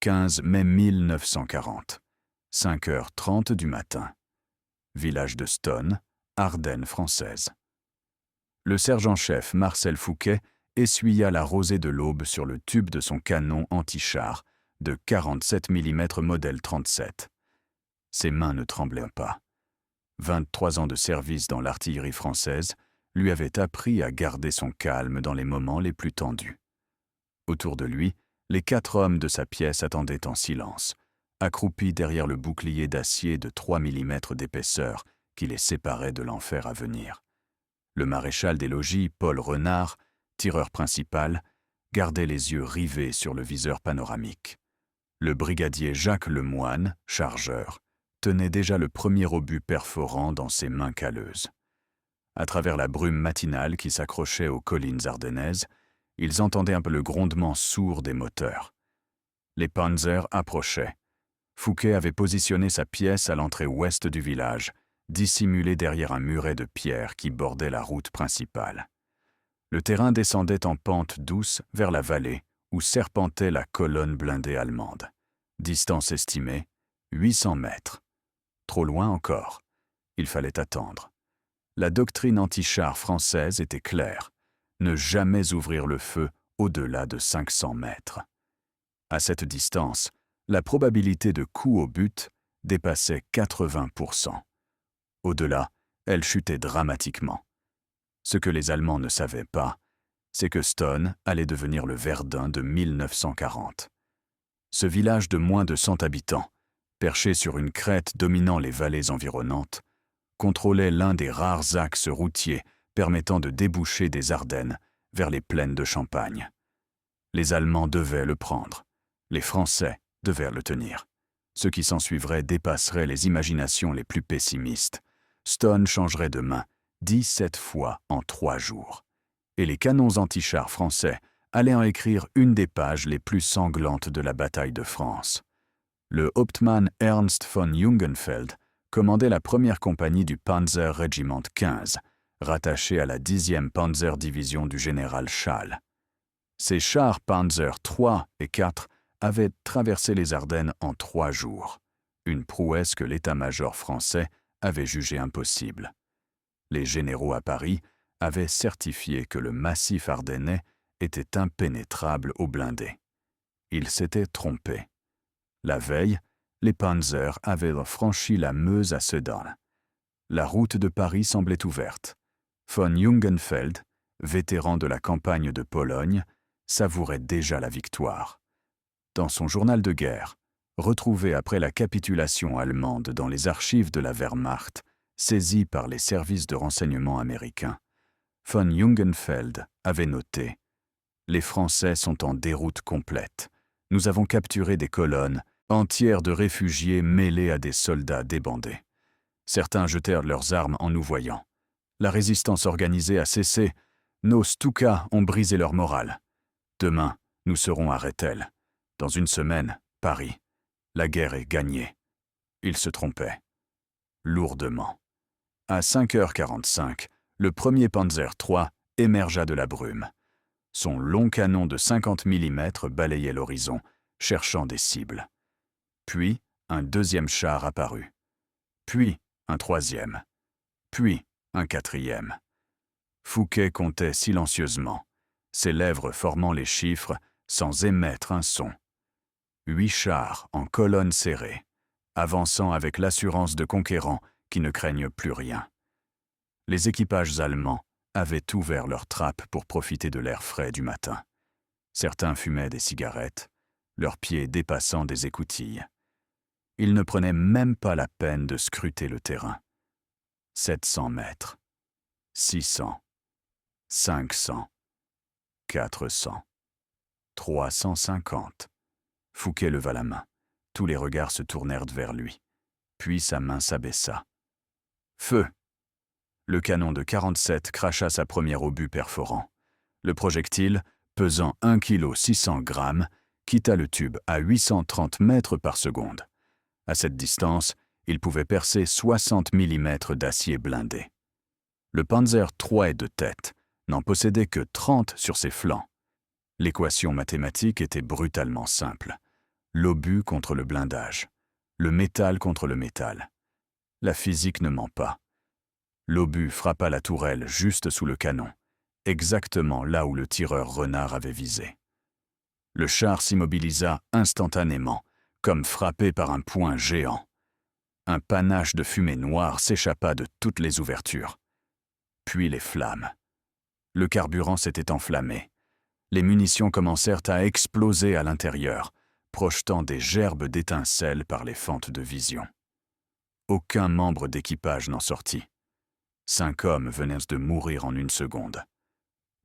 15 mai 1940, 5h30 du matin. Village de Stonne, Ardennes françaises. Le sergent-chef Marcel Fouquet essuya la rosée de l'aube sur le tube de son canon anti-char de 47 mm modèle 37. Ses mains ne tremblaient pas. 23 ans de service dans l'artillerie française lui avaient appris à garder son calme dans les moments les plus tendus. Autour de lui, les 4 hommes de sa pièce attendaient en silence, accroupis derrière le bouclier d'acier de 3 mm d'épaisseur qui les séparait de l'enfer à venir. Le maréchal des logis, Paul Renard, tireur principal, gardait les yeux rivés sur le viseur panoramique. Le brigadier Jacques Lemoine, chargeur, tenait déjà le premier obus perforant dans ses mains calleuses. À travers la brume matinale qui s'accrochait aux collines ardennaises, ils entendaient un peu le grondement sourd des moteurs. Les panzers approchaient. Fouquet avait positionné sa pièce à l'entrée ouest du village, dissimulée derrière un muret de pierre qui bordait la route principale. Le terrain descendait en pente douce vers la vallée, où serpentait la colonne blindée allemande. Distance estimée, 800 mètres. Trop loin encore. Il fallait attendre. La doctrine anti-char française était claire. Ne jamais ouvrir le feu au-delà de 500 mètres. À cette distance, la probabilité de coup au but dépassait 80%. Au-delà, elle chutait dramatiquement. Ce que les Allemands ne savaient pas, c'est que Stonne allait devenir le Verdun de 1940. Ce village de moins de 100 habitants, perché sur une crête dominant les vallées environnantes, contrôlait l'un des rares axes routiers permettant de déboucher des Ardennes vers les plaines de Champagne. Les Allemands devaient le prendre. Les Français devaient le tenir. Ce qui s'ensuivrait dépasserait les imaginations les plus pessimistes. Stonne changerait de main 17 fois en 3 jours. Et les canons anti-chars français allaient en écrire une des pages les plus sanglantes de la bataille de France. Le Hauptmann Ernst von Jungenfeld commandait la première compagnie du Panzer Regiment 15, rattaché à la 10e Panzer-division du général Schall. Ces chars Panzer III et IV avaient traversé les Ardennes en 3 jours, une prouesse que l'état-major français avait jugée impossible. Les généraux à Paris avaient certifié que le massif ardennais était impénétrable aux blindés. Ils s'étaient trompés. La veille, les Panzers avaient franchi la Meuse à Sedan. La route de Paris semblait ouverte. Von Jungenfeld, vétéran de la campagne de Pologne, savourait déjà la victoire. Dans son journal de guerre, retrouvé après la capitulation allemande dans les archives de la Wehrmacht, saisi par les services de renseignement américains, von Jungenfeld avait noté « Les Français sont en déroute complète. Nous avons capturé des colonnes entières de réfugiés mêlés à des soldats débandés. Certains jetèrent leurs armes en nous voyant. La résistance organisée a cessé. Nos Stukas ont brisé leur morale. Demain, nous serons à Rethel. Dans une semaine, Paris. La guerre est gagnée. » Il se trompait. Lourdement. À 5h45, le premier Panzer III émergea de la brume. Son long canon de 50 mm balayait l'horizon, cherchant des cibles. Puis, un deuxième char apparut. Puis, un troisième. Puis, un quatrième. Fouquet comptait silencieusement, ses lèvres formant les chiffres sans émettre un son. 8 chars en colonne serrée, avançant avec l'assurance de conquérants qui ne craignent plus rien. Les équipages allemands avaient ouvert leurs trappes pour profiter de l'air frais du matin. Certains fumaient des cigarettes, leurs pieds dépassant des écoutilles. Ils ne prenaient même pas la peine de scruter le terrain. 700 mètres, 600, 500, 400, 350. Fouquet leva la main. Tous les regards se tournèrent vers lui. Puis sa main s'abaissa. Feu! Le canon de 47 cracha sa première obus perforant. Le projectile, pesant 1,6 kg, quitta le tube à 830 mètres par seconde. À cette distance, il pouvait percer 60 mm d'acier blindé. Le Panzer III de tête n'en possédait que 30 sur ses flancs. L'équation mathématique était brutalement simple. L'obus contre le blindage. Le métal contre le métal. La physique ne ment pas. L'obus frappa la tourelle juste sous le canon, exactement là où le tireur renard avait visé. Le char s'immobilisa instantanément, comme frappé par un poing géant. Un panache de fumée noire s'échappa de toutes les ouvertures. Puis les flammes. Le carburant s'était enflammé. Les munitions commencèrent à exploser à l'intérieur, projetant des gerbes d'étincelles par les fentes de vision. Aucun membre d'équipage n'en sortit. 5 hommes venaient de mourir en une seconde.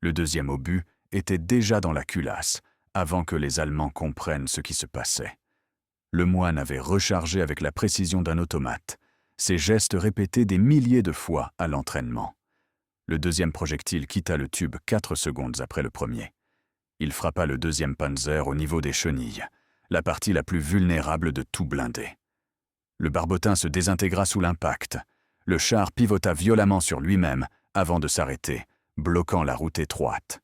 Le deuxième obus était déjà dans la culasse, avant que les Allemands comprennent ce qui se passait. Le moine avait rechargé avec la précision d'un automate, ses gestes répétés des milliers de fois à l'entraînement. Le deuxième projectile quitta le tube 4 secondes après le premier. Il frappa le deuxième Panzer au niveau des chenilles, la partie la plus vulnérable de tout blindé. Le barbotin se désintégra sous l'impact. Le char pivota violemment sur lui-même avant de s'arrêter, bloquant la route étroite.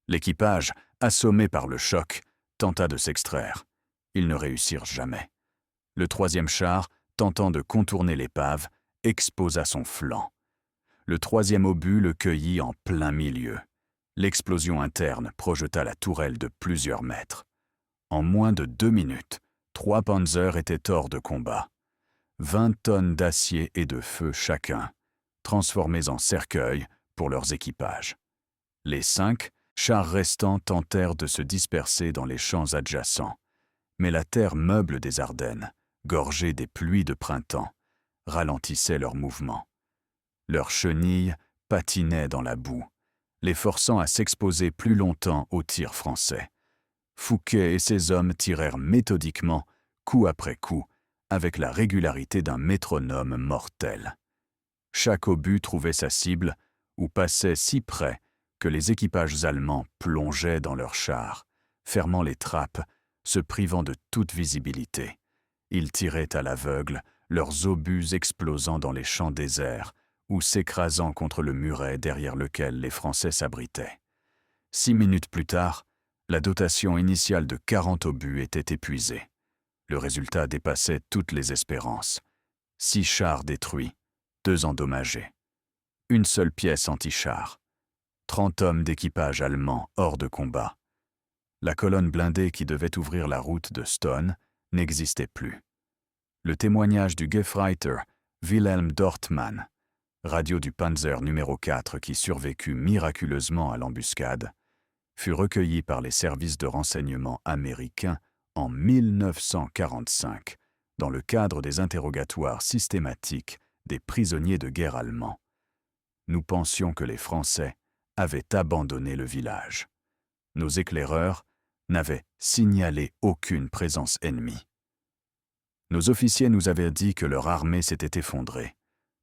L'équipage, assommé par le choc, tenta de s'extraire. Ils ne réussirent jamais. Le troisième char, tentant de contourner l'épave, exposa son flanc. Le troisième obus le cueillit en plein milieu. L'explosion interne projeta la tourelle de plusieurs mètres. En moins de 2 minutes, 3 Panzers étaient hors de combat. 20 tonnes d'acier et de feu chacun, transformés en cercueils pour leurs équipages. Les 5 chars restants tentèrent de se disperser dans les champs adjacents, mais la terre meuble des Ardennes, gorgée des pluies de printemps, ralentissait leur mouvement. Leurs chenilles patinaient dans la boue, les forçant à s'exposer plus longtemps aux tirs français. Fouquet et ses hommes tirèrent méthodiquement, coup après coup, avec la régularité d'un métronome mortel. Chaque obus trouvait sa cible ou passait si près que les équipages allemands plongeaient dans leurs chars, fermant les trappes, se privant de toute visibilité. Ils tiraient à l'aveugle, leurs obus explosant dans les champs déserts ou s'écrasant contre le muret derrière lequel les Français s'abritaient. 6 minutes plus tard, la dotation initiale de 40 obus était épuisée. Le résultat dépassait toutes les espérances. 6 chars détruits, 2 endommagés. Une seule pièce anti-char. 30 hommes d'équipage allemand hors de combat. La colonne blindée qui devait ouvrir la route de Stone n'existait plus. Le témoignage du Gefreiter Wilhelm Dortmann, radio du Panzer numéro 4 qui survécut miraculeusement à l'embuscade, fut recueilli par les services de renseignement américains en 1945, dans le cadre des interrogatoires systématiques des prisonniers de guerre allemands. Nous pensions que les Français avaient abandonné le village. Nos éclaireurs n'avaient signalé aucune présence ennemie. Nos officiers nous avaient dit que leur armée s'était effondrée,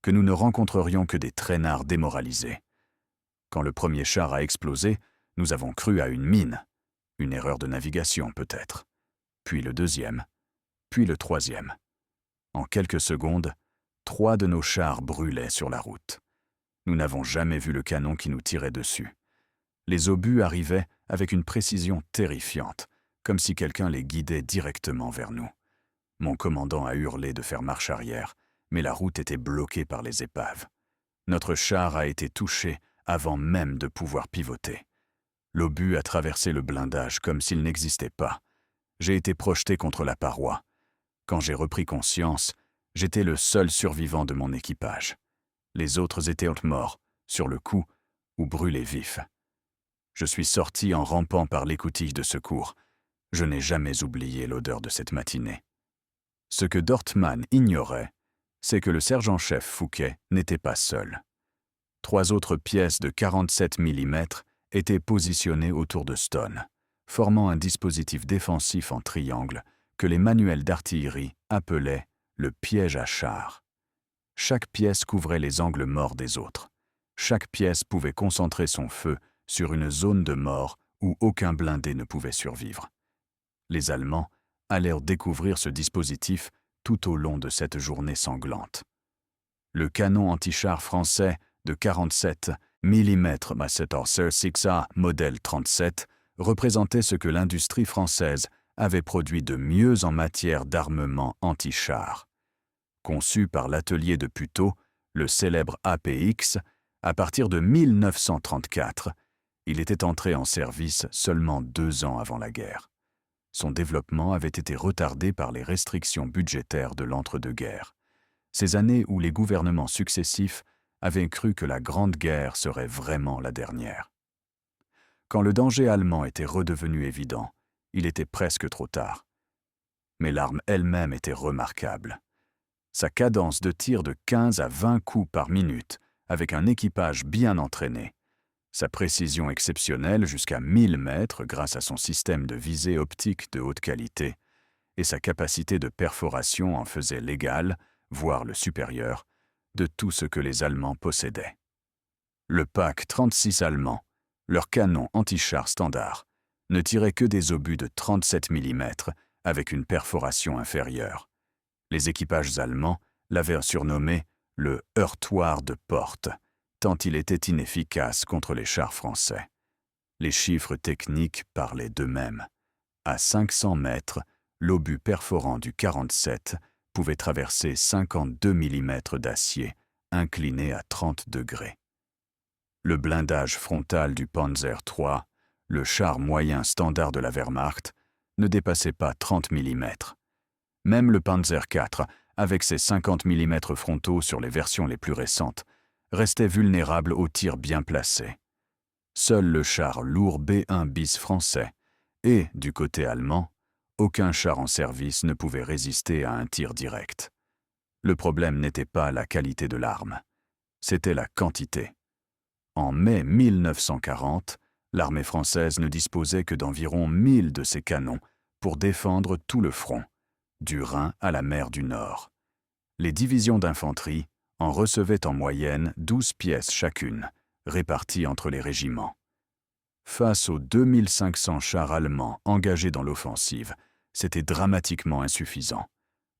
que nous ne rencontrerions que des traînards démoralisés. Quand le premier char a explosé, nous avons cru à une mine, une erreur de navigation peut-être. Puis le deuxième, puis le troisième. En quelques secondes, 3 de nos chars brûlaient sur la route. Nous n'avons jamais vu le canon qui nous tirait dessus. Les obus arrivaient avec une précision terrifiante, comme si quelqu'un les guidait directement vers nous. Mon commandant a hurlé de faire marche arrière, mais la route était bloquée par les épaves. Notre char a été touché avant même de pouvoir pivoter. L'obus a traversé le blindage comme s'il n'existait pas. J'ai été projeté contre la paroi. Quand j'ai repris conscience, j'étais le seul survivant de mon équipage. Les autres étaient morts, sur le coup, ou brûlés vifs. Je suis sorti en rampant par l'écoutille de secours. Je n'ai jamais oublié l'odeur de cette matinée. Ce que Dortmann ignorait, c'est que le sergent-chef Fouquet n'était pas seul. 3 autres pièces de 47 mm étaient positionnées autour de Stone, formant un dispositif défensif en triangle que les manuels d'artillerie appelaient le piège à char. Chaque pièce couvrait les angles morts des autres. Chaque pièce pouvait concentrer son feu sur une zone de mort où aucun blindé ne pouvait survivre. Les Allemands allèrent découvrir ce dispositif tout au long de cette journée sanglante. Le canon anti-char français de 47 mm Masseter 6A modèle 37 représentait ce que l'industrie française avait produit de mieux en matière d'armement anti-char. Conçu par l'atelier de Puteaux, le célèbre APX, à partir de 1934, il était entré en service seulement 2 ans avant la guerre. Son développement avait été retardé par les restrictions budgétaires de l'entre-deux-guerres, ces années où les gouvernements successifs avaient cru que la Grande Guerre serait vraiment la dernière. Quand le danger allemand était redevenu évident, il était presque trop tard. Mais l'arme elle-même était remarquable. Sa cadence de tir de 15 à 20 coups par minute, avec un équipage bien entraîné, sa précision exceptionnelle jusqu'à 1000 mètres grâce à son système de visée optique de haute qualité, et sa capacité de perforation en faisait l'égal, voire le supérieur, de tout ce que les Allemands possédaient. Le Pak 36 allemand, leur canon anti-char standard, ne tirait que des obus de 37 mm avec une perforation inférieure. Les équipages allemands l'avaient surnommé le « heurtoir de porte », tant il était inefficace contre les chars français. Les chiffres techniques parlaient d'eux-mêmes. À 500 mètres, l'obus perforant du 47 pouvait traverser 52 mm d'acier, incliné à 30 degrés. Le blindage frontal du Panzer III, le char moyen standard de la Wehrmacht, ne dépassait pas 30 mm. Même le Panzer IV, avec ses 50 mm frontaux sur les versions les plus récentes, restait vulnérable aux tirs bien placés. Seul le char lourd B1 bis français et, du côté allemand, aucun char en service ne pouvait résister à un tir direct. Le problème n'était pas la qualité de l'arme, c'était la quantité. En mai 1940, l'armée française ne disposait que d'environ 1000 de ces canons pour défendre tout le front, du Rhin à la mer du Nord. Les divisions d'infanterie en recevaient en moyenne 12 pièces chacune, réparties entre les régiments. Face aux 2500 chars allemands engagés dans l'offensive, c'était dramatiquement insuffisant.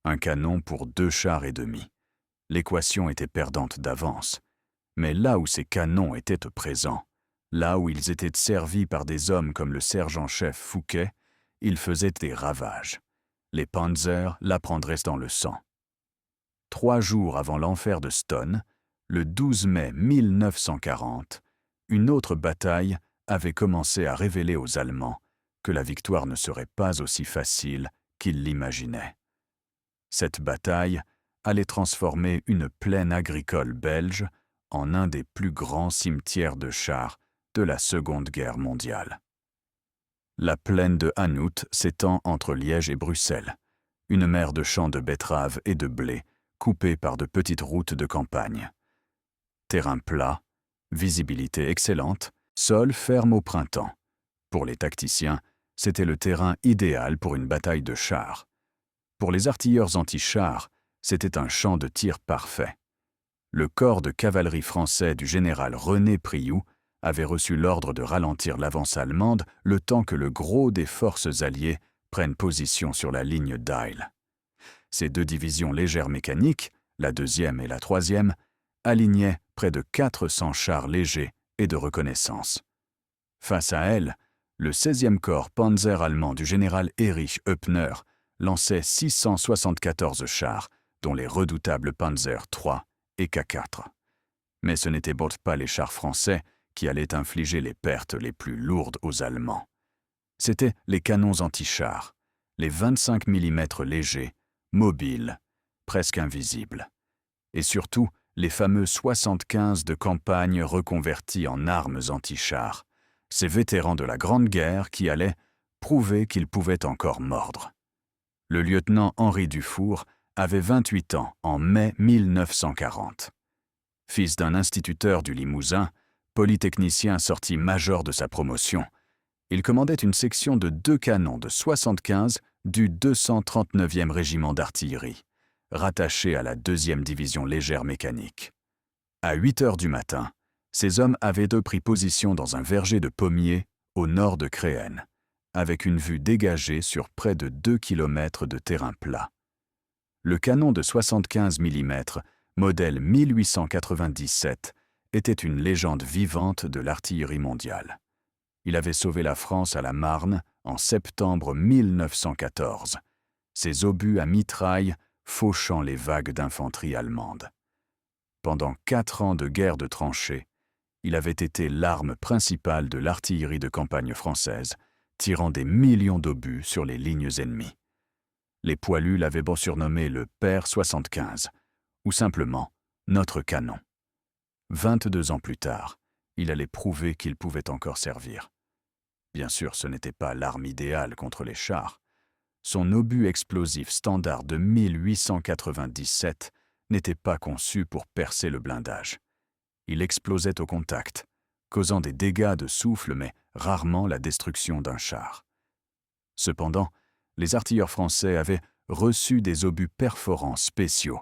Un canon pour 2 chars et demi. L'équation était perdante d'avance. Mais là où ces canons étaient présents, là où ils étaient servis par des hommes comme le sergent-chef Fouquet, ils faisaient des ravages. Les Panzers la prendraient dans le sang. 3 jours avant l'enfer de Stonne, le 12 mai 1940, une autre bataille avait commencé à révéler aux Allemands que la victoire ne serait pas aussi facile qu'ils l'imaginaient. Cette bataille allait transformer une plaine agricole belge en un des plus grands cimetières de chars de la Seconde Guerre mondiale. La plaine de Hanout s'étend entre Liège et Bruxelles, une mer de champs de betteraves et de blé coupée par de petites routes de campagne. Terrain plat, visibilité excellente, sol ferme au printemps. Pour les tacticiens, c'était le terrain idéal pour une bataille de chars. Pour les artilleurs anti-chars, c'était un champ de tir parfait. Le corps de cavalerie français du général René Prioux avait reçu l'ordre de ralentir l'avance allemande le temps que le gros des forces alliées prennent position sur la ligne d'Eil. Ces 2 divisions légères mécaniques, la 2e et la 3e, alignaient près de 400 chars légers et de reconnaissance. Face à elles, le 16e corps panzer allemand du général Erich Hoepner lançait 674 chars, dont les redoutables Panzer III et K4. Mais ce n'étaient pas les chars français qui allaient infliger les pertes les plus lourdes aux Allemands. C'étaient les canons anti-chars, les 25 mm légers, mobiles, presque invisibles. Et surtout, les fameux 75 de campagne reconvertis en armes anti-chars, ces vétérans de la Grande Guerre qui allaient prouver qu'ils pouvaient encore mordre. Le lieutenant Henri Dufour avait 28 ans en mai 1940. Fils d'un instituteur du Limousin, polytechnicien sorti major de sa promotion, il commandait une section de 2 canons de 75 du 239e régiment d'artillerie, rattaché à la 2e division légère mécanique. À 8 heures du matin, ces hommes avaient pris position dans un verger de pommiers au nord de Créenne, avec une vue dégagée sur près de 2 km de terrain plat. Le canon de 75 mm, modèle 1897, était une légende vivante de l'artillerie mondiale. Il avait sauvé la France à la Marne en septembre 1914, ses obus à mitraille fauchant les vagues d'infanterie allemande. Pendant 4 ans de guerre de tranchées, il avait été l'arme principale de l'artillerie de campagne française, tirant des millions d'obus sur les lignes ennemies. Les poilus l'avaient bon surnommé le Père 75, ou simplement notre canon. 22 ans plus tard, il allait prouver qu'il pouvait encore servir. Bien sûr, ce n'était pas l'arme idéale contre les chars. Son obus explosif standard de 1897 n'était pas conçu pour percer le blindage. Il explosait au contact, causant des dégâts de souffle mais rarement la destruction d'un char. Cependant, les artilleurs français avaient reçu des obus perforants spéciaux,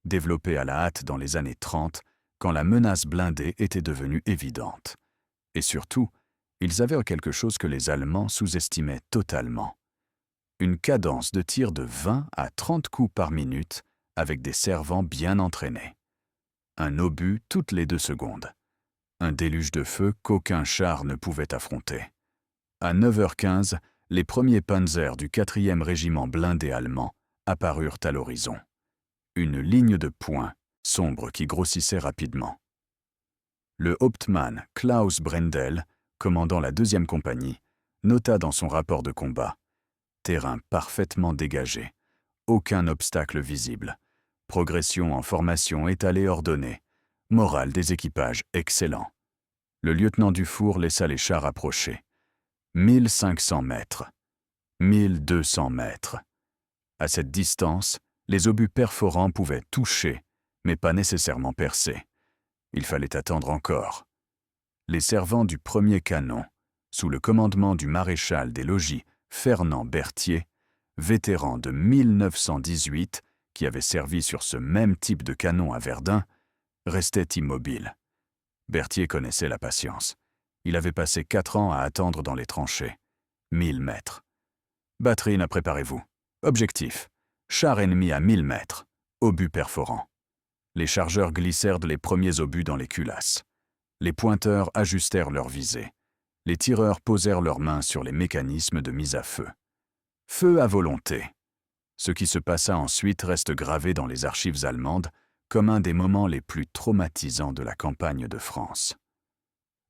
développés à la hâte dans les années 30, quand la menace blindée était devenue évidente. Et surtout, ils avaient quelque chose que les Allemands sous-estimaient totalement. Une cadence de tir de 20 à 30 coups par minute avec des servants bien entraînés. Un obus toutes les 2 secondes. Un déluge de feu qu'aucun char ne pouvait affronter. À 9h15, les premiers panzers du 4e régiment blindé allemand apparurent à l'horizon. Une ligne de points sombre qui grossissait rapidement. Le Hauptmann Klaus Brendel, commandant la 2e compagnie, nota dans son rapport de combat: terrain parfaitement dégagé, aucun obstacle visible, progression en formation étalée ordonnée, morale des équipages excellent. Le lieutenant Dufour laissa les chars approcher. 1500 mètres, 1200 mètres. À cette distance, les obus perforants pouvaient toucher, mais pas nécessairement percer. Il fallait attendre encore. Les servants du premier canon, sous le commandement du maréchal des logis Fernand Berthier, vétéran de 1918, qui avait servi sur ce même type de canon à Verdun, restaient immobiles. Berthier connaissait la patience. Il avait passé 4 ans à attendre dans les tranchées. 1000 mètres. Batterine, préparez-vous. Objectif: char ennemi à 1000 mètres. Obus perforant. Les chargeurs glissèrent les premiers obus dans les culasses. Les pointeurs ajustèrent leur visée. Les tireurs posèrent leurs mains sur les mécanismes de mise à feu. Feu à volonté. Ce qui se passa ensuite reste gravé dans les archives allemandes comme un des moments les plus traumatisants de la campagne de France.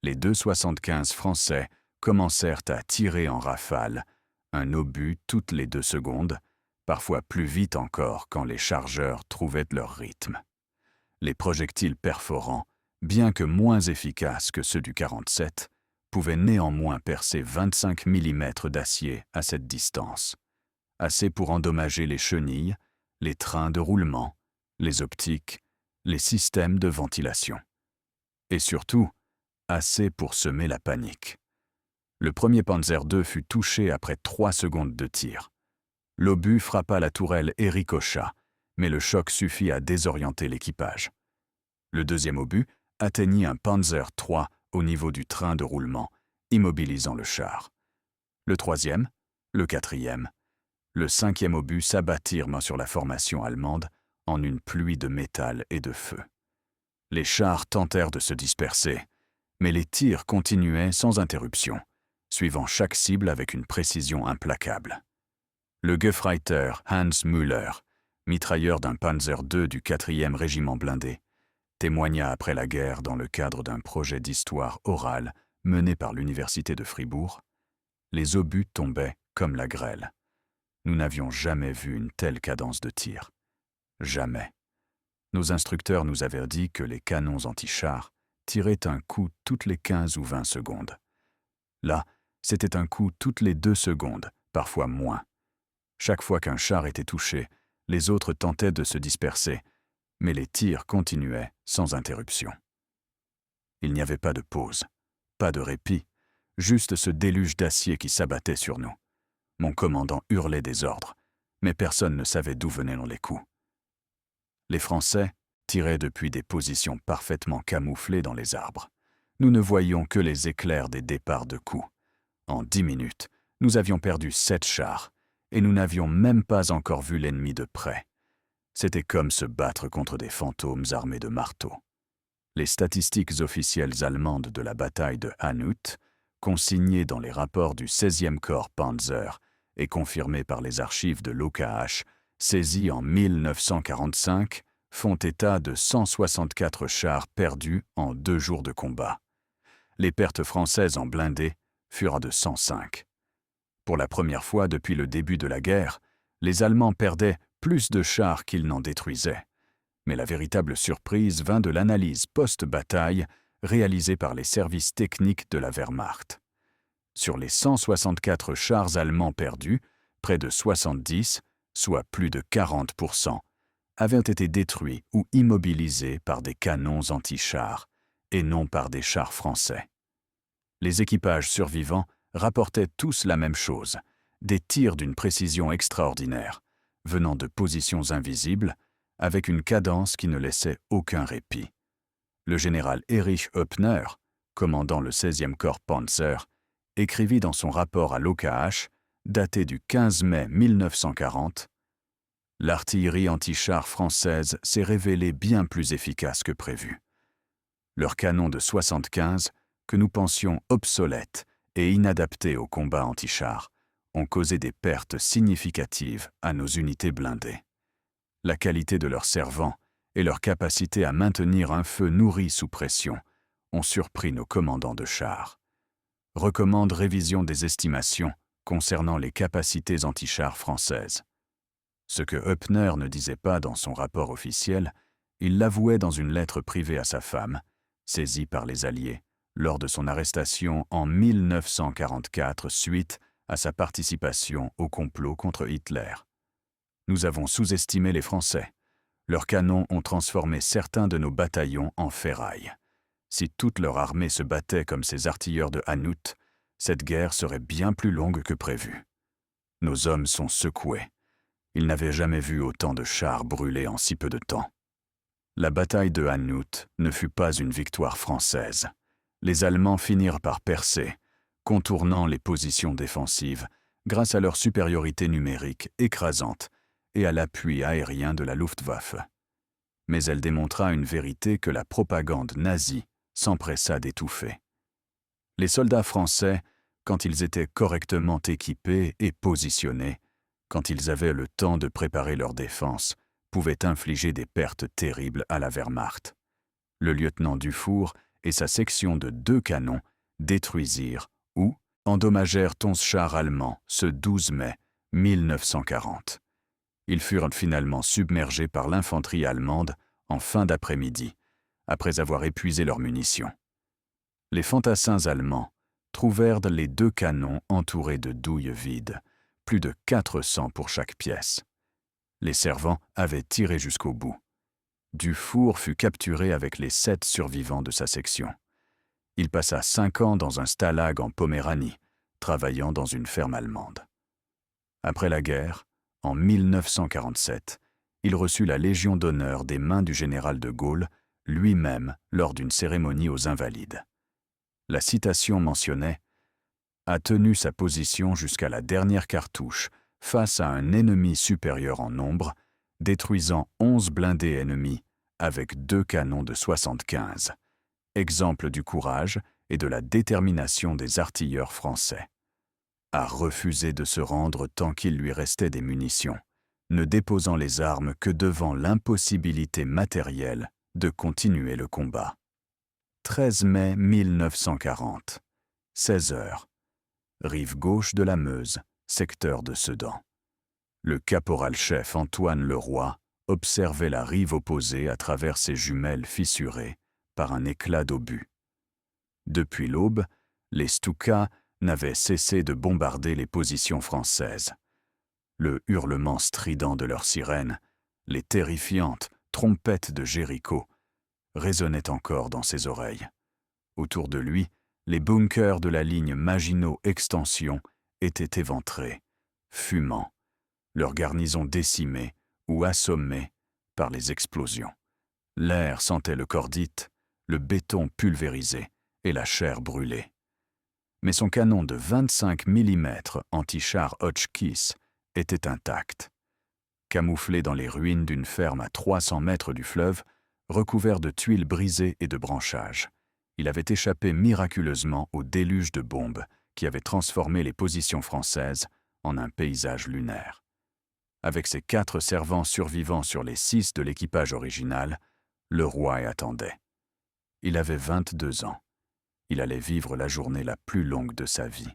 Les 2,75 français commencèrent à tirer en rafale, un obus toutes les 2 secondes, parfois plus vite encore quand les chargeurs trouvaient leur rythme. Les projectiles perforants, bien que moins efficaces que ceux du 47, pouvaient néanmoins percer 25 mm d'acier à cette distance, assez pour endommager les chenilles, les trains de roulement, les optiques, les systèmes de ventilation. Et surtout, assez pour semer la panique. Le premier Panzer II fut touché après 3 secondes de tir. L'obus frappa la tourelle et ricocha, mais le choc suffit à désorienter l'équipage. Le deuxième obus atteignit un Panzer III au niveau du train de roulement, immobilisant le char. Le troisième, le quatrième, le 5e obus s'abattirent sur la formation allemande en une pluie de métal et de feu. Les chars tentèrent de se disperser, mais les tirs continuaient sans interruption, suivant chaque cible avec une précision implacable. Le Gefreiter Hans Müller, mitrailleur d'un Panzer II du 4e régiment blindé, témoigna après la guerre dans le cadre d'un projet d'histoire orale mené par l'Université de Fribourg. Les obus tombaient comme la grêle. Nous n'avions jamais vu une telle cadence de tir. Jamais. Nos instructeurs nous avaient dit que les canons anti-chars tiraient un coup toutes les 15 ou 20 secondes. Là, c'était un coup toutes les 2 secondes, parfois moins. Chaque fois qu'un char était touché, les autres tentaient de se disperser, mais les tirs continuaient sans interruption. Il n'y avait pas de pause, pas de répit, juste ce déluge d'acier qui s'abattait sur nous. Mon commandant hurlait des ordres, mais personne ne savait d'où venaient les coups. Les Français tiraient depuis des positions parfaitement camouflées dans les arbres. Nous ne voyions que les éclairs des départs de coups. En 10 minutes, nous avions perdu 7 chars, et nous n'avions même pas encore vu l'ennemi de près. C'était comme se battre contre des fantômes armés de marteaux. Les statistiques officielles allemandes de la bataille de Hanut consigné dans les rapports du 16e corps Panzer et confirmé par les archives de l'OKH, saisis en 1945, font état de 164 chars perdus en 2 jours de combat. Les pertes françaises en blindés furent de 105. Pour la première fois depuis le début de la guerre, les Allemands perdaient plus de chars qu'ils n'en détruisaient. Mais la véritable surprise vint de l'analyse post-bataille réalisée par les services techniques de la Wehrmacht. Sur les 164 chars allemands perdus, près de 70, soit plus de 40%, avaient été détruits ou immobilisés par des canons anti-chars, et non par des chars français. Les équipages survivants rapportaient tous la même chose, des tirs d'une précision extraordinaire, venant de positions invisibles, avec une cadence qui ne laissait aucun répit. Le général Erich Höppner, commandant le 16e corps Panzer, écrivit dans son rapport à l'OKH, daté du 15 mai 1940, « L'artillerie anti-char française s'est révélée bien plus efficace que prévu. Leurs canons de 75, que nous pensions obsolètes et inadaptés au combat anti-char, ont causé des pertes significatives à nos unités blindées. La qualité de leurs servants et leur capacité à maintenir un feu nourri sous pression ont surpris nos commandants de chars. Recommande révision des estimations concernant les capacités anti-chars françaises. » Ce que Höppner ne disait pas dans son rapport officiel, il l'avouait dans une lettre privée à sa femme, saisie par les Alliés, lors de son arrestation en 1944 suite à sa participation au complot contre Hitler. Nous avons sous-estimé les Français. Leurs canons ont transformé certains de nos bataillons en ferraille. Si toute leur armée se battait comme ces artilleurs de Hanout, cette guerre serait bien plus longue que prévu. Nos hommes sont secoués. Ils n'avaient jamais vu autant de chars brûlés en si peu de temps. La bataille de Hanout ne fut pas une victoire française. Les Allemands finirent par percer, contournant les positions défensives grâce à leur supériorité numérique écrasante et à l'appui aérien de la Luftwaffe. Mais elle démontra une vérité que la propagande nazie s'empressa d'étouffer. Les soldats français, quand ils étaient correctement équipés et positionnés, quand ils avaient le temps de préparer leur défense, pouvaient infliger des pertes terribles à la Wehrmacht. Le lieutenant Dufour et sa section de 2 canons détruisirent ou endommagèrent 11 chars allemands ce 12 mai 1940. Ils furent finalement submergés par l'infanterie allemande en fin d'après-midi, après avoir épuisé leurs munitions. Les fantassins allemands trouvèrent les 2 canons entourés de douilles vides, plus de 400 pour chaque pièce. Les servants avaient tiré jusqu'au bout. Dufour fut capturé avec les 7 survivants de sa section. Il passa 5 ans dans un stalag en Poméranie, travaillant dans une ferme allemande. Après la guerre, en 1947, il reçut la Légion d'honneur des mains du général de Gaulle, lui-même lors d'une cérémonie aux Invalides. La citation mentionnait « a tenu sa position jusqu'à la dernière cartouche face à un ennemi supérieur en nombre, détruisant 11 blindés ennemis avec 2 canons de 75. Exemple du courage et de la détermination des artilleurs français. A refusé de se rendre tant qu'il lui restait des munitions, ne déposant les armes que devant l'impossibilité matérielle de continuer le combat. 13 mai 1940, 16 heures. Rive gauche de la Meuse, secteur de Sedan. Le caporal-chef Antoine Leroy observait la rive opposée à travers ses jumelles fissurées par un éclat d'obus. Depuis l'aube, les Stukas n'avaient cessé de bombarder les positions françaises. Le hurlement strident de leurs sirènes, les terrifiantes trompettes de Jéricho, résonnaient encore dans ses oreilles. Autour de lui, les bunkers de la ligne Maginot-Extension étaient éventrés, fumant, leur garnison décimée ou assommée par les explosions. L'air sentait le cordite, le béton pulvérisé et la chair brûlée. Mais son canon de 25 mm anti-char Hotchkiss était intact. Camouflé dans les ruines d'une ferme à 300 mètres du fleuve, recouvert de tuiles brisées et de branchages, Il avait échappé miraculeusement au déluge de bombes qui avait transformé les positions françaises en un paysage lunaire. Avec ses 4 servants survivants sur les 6 de l'équipage original, le roi attendait. Il avait 22 ans. Il allait vivre la journée la plus longue de sa vie.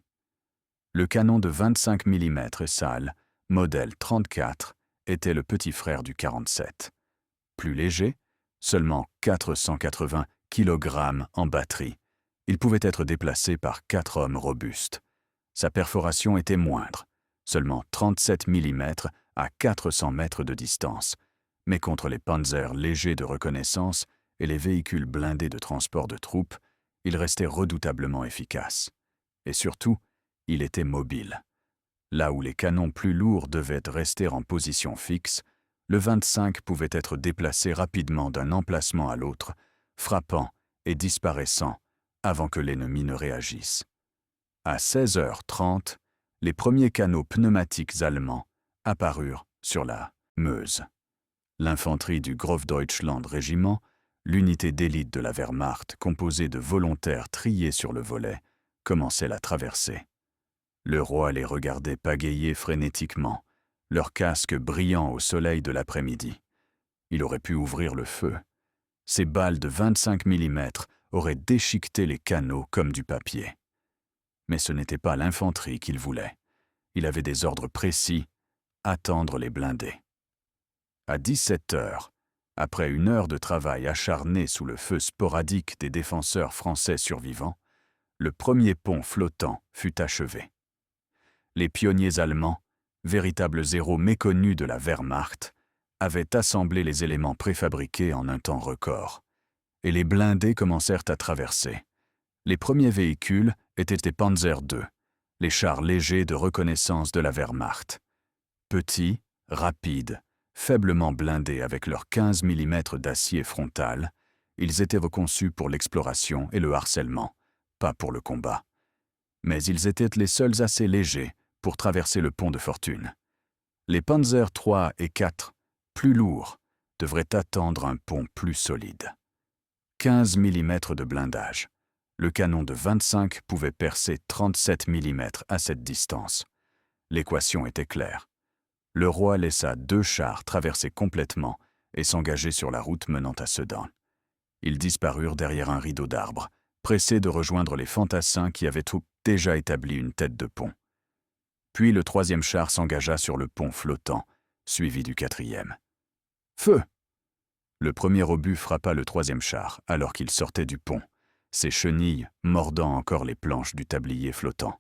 Le canon de 25 mm Saal, modèle 34, était le petit frère du 47. Plus léger, seulement 480 kg en batterie, il pouvait être déplacé par 4 hommes robustes. Sa perforation était moindre, seulement 37 mm à 400 mètres de distance, mais contre les panzers légers de reconnaissance et les véhicules blindés de transport de troupes, il restait redoutablement efficace. Et surtout, il était mobile. Là où les canons plus lourds devaient rester en position fixe, le 25 pouvait être déplacé rapidement d'un emplacement à l'autre, frappant et disparaissant avant que l'ennemi ne réagisse. À 16h30, les premiers canons pneumatiques allemands apparurent sur la Meuse. L'infanterie du Großdeutschland Régiment, l'unité d'élite de la Wehrmacht composée de volontaires triés sur le volet, commençait la traversée. Le roi les regardait pagayer frénétiquement, leurs casques brillant au soleil de l'après-midi. Il aurait pu ouvrir le feu. Ces balles de 25 mm auraient déchiqueté les canaux comme du papier. Mais ce n'était pas l'infanterie qu'il voulait. Il avait des ordres précis, attendre les blindés. À 17h, après 1 heure de travail acharné sous le feu sporadique des défenseurs français survivants, le premier pont flottant fut achevé. Les pionniers allemands, véritables héros méconnus de la Wehrmacht, avaient assemblé les éléments préfabriqués en un temps record, et les blindés commencèrent à traverser. Les premiers véhicules étaient des Panzer II, les chars légers de reconnaissance de la Wehrmacht. Petits, rapides, faiblement blindés avec leurs 15 mm d'acier frontal, ils étaient conçus pour l'exploration et le harcèlement, pas pour le combat. Mais ils étaient les seuls assez légers pour traverser le pont de Fortune. Les Panzer III et IV, plus lourds, devraient attendre un pont plus solide. 15 mm de blindage. Le canon de 25 pouvait percer 37 mm à cette distance. L'équation était claire. Le roi laissa 2 chars traverser complètement et s'engager sur la route menant à Sedan. Ils disparurent derrière un rideau d'arbres, pressés de rejoindre les fantassins qui avaient déjà établi une tête de pont. Puis le 3e char s'engagea sur le pont flottant, suivi du 4e. Feu! Le premier obus frappa le 3e char alors qu'il sortait du pont, ses chenilles mordant encore les planches du tablier flottant.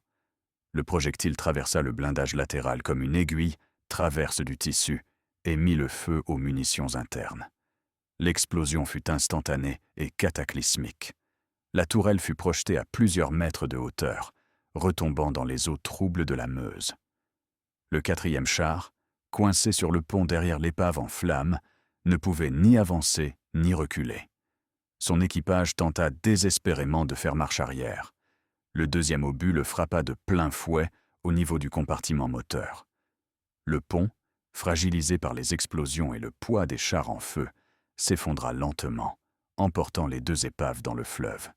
Le projectile traversa le blindage latéral comme une aiguille traverse du tissu et mit le feu aux munitions internes. L'explosion fut instantanée et cataclysmique. La tourelle fut projetée à plusieurs mètres de hauteur, retombant dans les eaux troubles de la Meuse. Le 4e char, coincé sur le pont derrière l'épave en flammes, ne pouvait ni avancer ni reculer. Son équipage tenta désespérément de faire marche arrière. Le 2e obus le frappa de plein fouet au niveau du compartiment moteur. Le pont, fragilisé par les explosions et le poids des chars en feu, s'effondra lentement, emportant les 2 épaves dans le fleuve.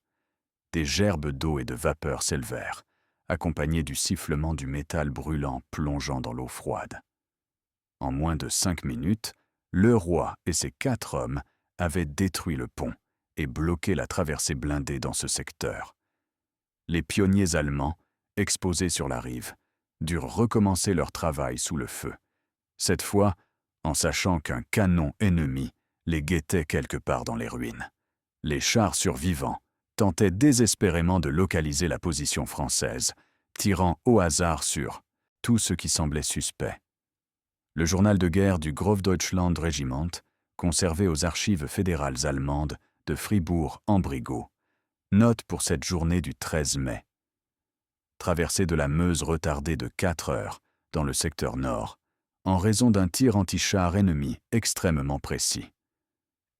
Des gerbes d'eau et de vapeur s'élevèrent, accompagnées du sifflement du métal brûlant plongeant dans l'eau froide. En moins de 5 minutes, le roi et ses 4 hommes avaient détruit le pont et bloqué la traversée blindée dans ce secteur. Les pionniers allemands, exposés sur la rive, durent recommencer leur travail sous le feu. Cette fois, en sachant qu'un canon ennemi les guettait quelque part dans les ruines. Les chars survivants tentaient désespérément de localiser la position française, tirant au hasard sur tout ce qui semblait suspect. Le journal de guerre du Großdeutschland Regiment, conservé aux archives fédérales allemandes de Fribourg-en-Brisgau, note pour cette journée du 13 mai. Traversée de la Meuse retardée de 4 heures dans le secteur nord, en raison d'un tir anti-char ennemi extrêmement précis.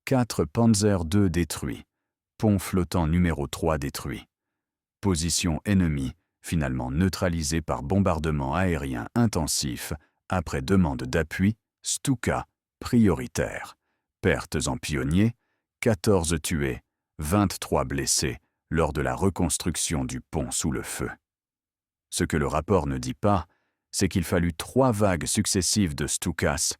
4 Panzer II détruits, pont flottant numéro 3 détruit. Position ennemie finalement neutralisée par bombardement aérien intensif après demande d'appui, Stuka, prioritaire. Pertes en pionniers, 14 tués, 23 blessés, lors de la reconstruction du pont sous le feu. Ce que le rapport ne dit pas, c'est qu'il fallut 3 vagues successives de Stukas,